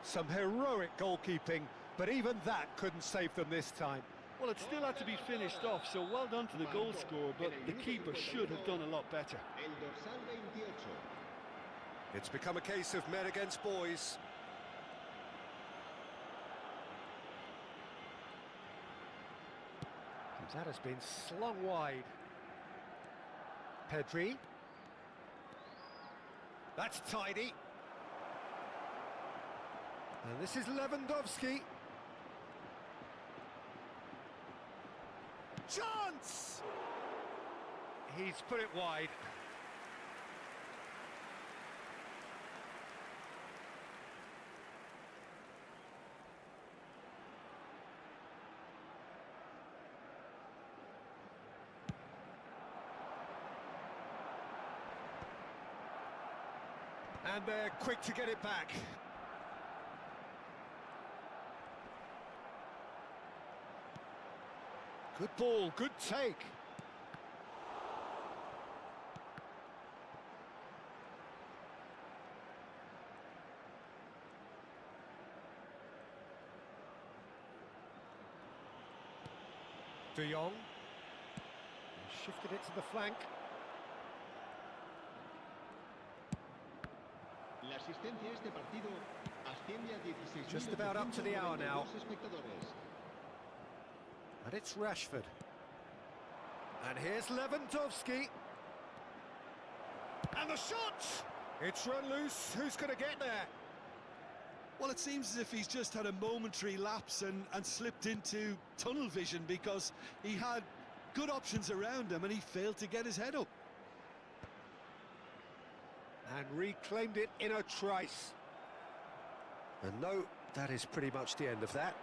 Some heroic goalkeeping, but even that couldn't save them this time. Well, it still had to be finished off, so well done to the goal scorer, but the keeper should have done a lot better. It's become a case of men against boys. That has been slung wide. Pedri. That's tidy. And this is Lewandowski. Chance! He's put it wide. And they're quick to get it back. Good ball, good take. De Jong. Shifted it to the flank. Just about up to the hour now. And it's Rashford. And here's Lewandowski. And the shot! It's run loose. Who's going to get there? Well, it seems as if he's just had a momentary lapse and slipped into tunnel vision because he had good options around him and he failed to get his head up. And reclaimed it in a trice. And no, that is pretty much the end of that.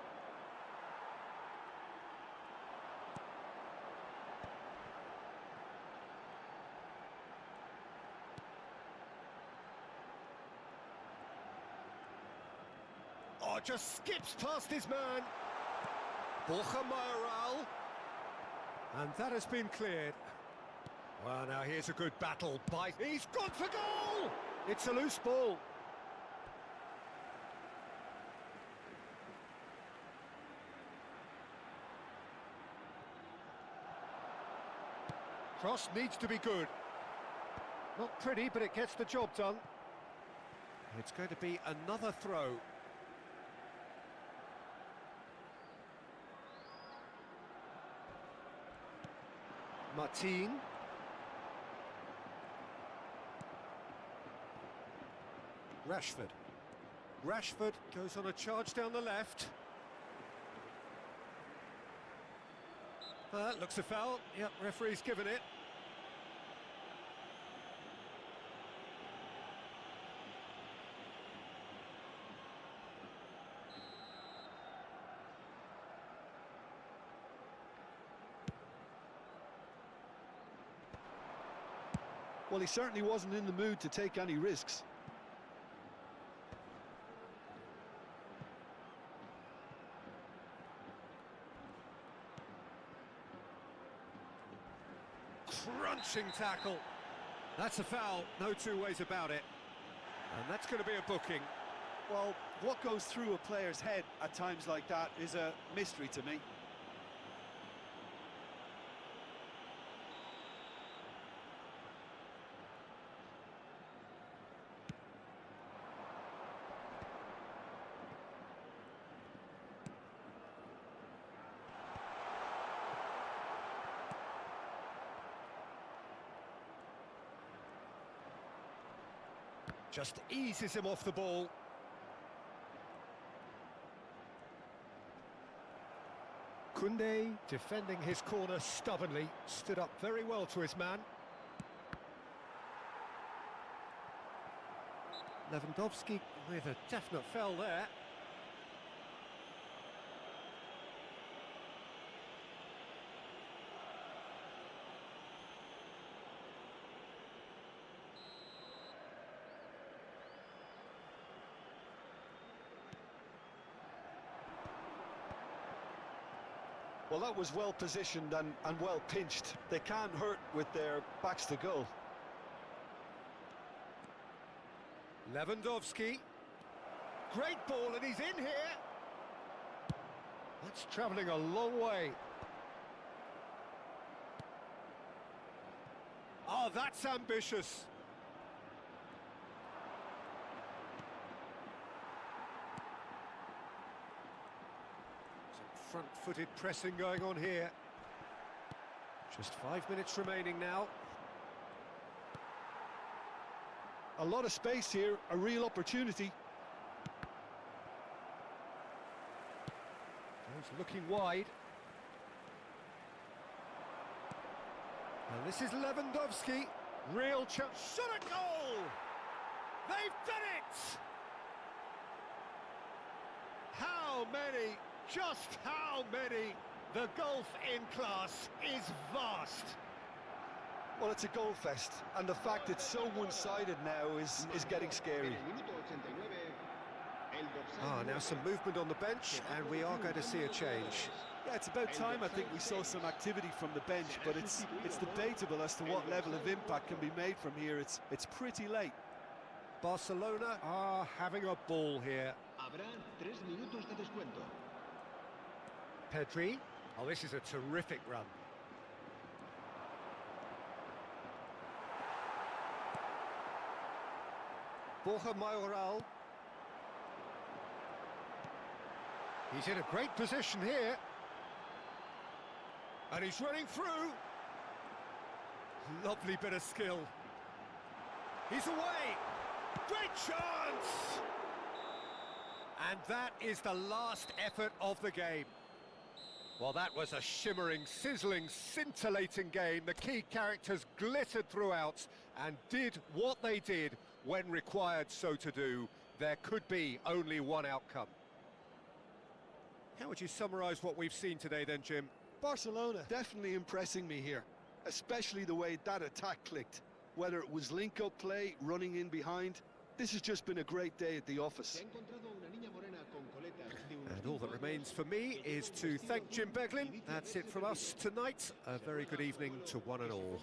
Oh, just skips past his man. Borja Mayoral. And that has been cleared. Well, now here's a good battle by... He's gone for goal! It's a loose ball. Cross needs to be good. Not pretty, but it gets the job done. It's going to be another throw. Martin. Rashford. Rashford goes on a charge down the left. Looks a foul. Yep, referee's given it. Well, he certainly wasn't in the mood to take any risks. Crunching tackle. That's a foul, no two ways about it. And that's going to be a booking. Well, what goes through a player's head at times like that is a mystery to me. Just eases him off the ball. Koundé, defending his corner stubbornly, stood up very well to his man. Lewandowski with a definite foul there. Well, that was well positioned and well pinched. They can't hurt with their backs to goal. Lewandowski. Great ball, and he's in here. That's travelling a long way. Oh, that's ambitious. Some front-footed pressing going on here. Just 5 minutes remaining now. A lot of space here, a real opportunity. He's looking wide. And this is Lewandowski. Real chance. Shot at goal! They've done it! How many? Just how many? The gulf in class is vast. Well, it's a goal fest, and the fact it's so one-sided now is getting scary. Now some movement on the bench, and we are going to see a change. Yeah, it's about time I think we saw some activity from the bench, but it's debatable as to what level of impact can be made from here. It's pretty late. Barcelona are having a ball here. Pedri. Oh, this is a terrific run. Borja Mayoral. He's in a great position here. And he's running through. Lovely bit of skill. He's away. Great chance! And that is the last effort of the game. Well, that was a shimmering, sizzling, scintillating game. The key characters glittered throughout and did what they did when required so to do. There could be only one outcome. How would you summarise what we've seen today then, Jim? Barcelona definitely impressing me here, especially the way that attack clicked. Whether it was link-up play, running in behind, this has just been a great day at the office. And all that remains for me is to thank Jim Beglin. That's it from us tonight. A very good evening to one and all.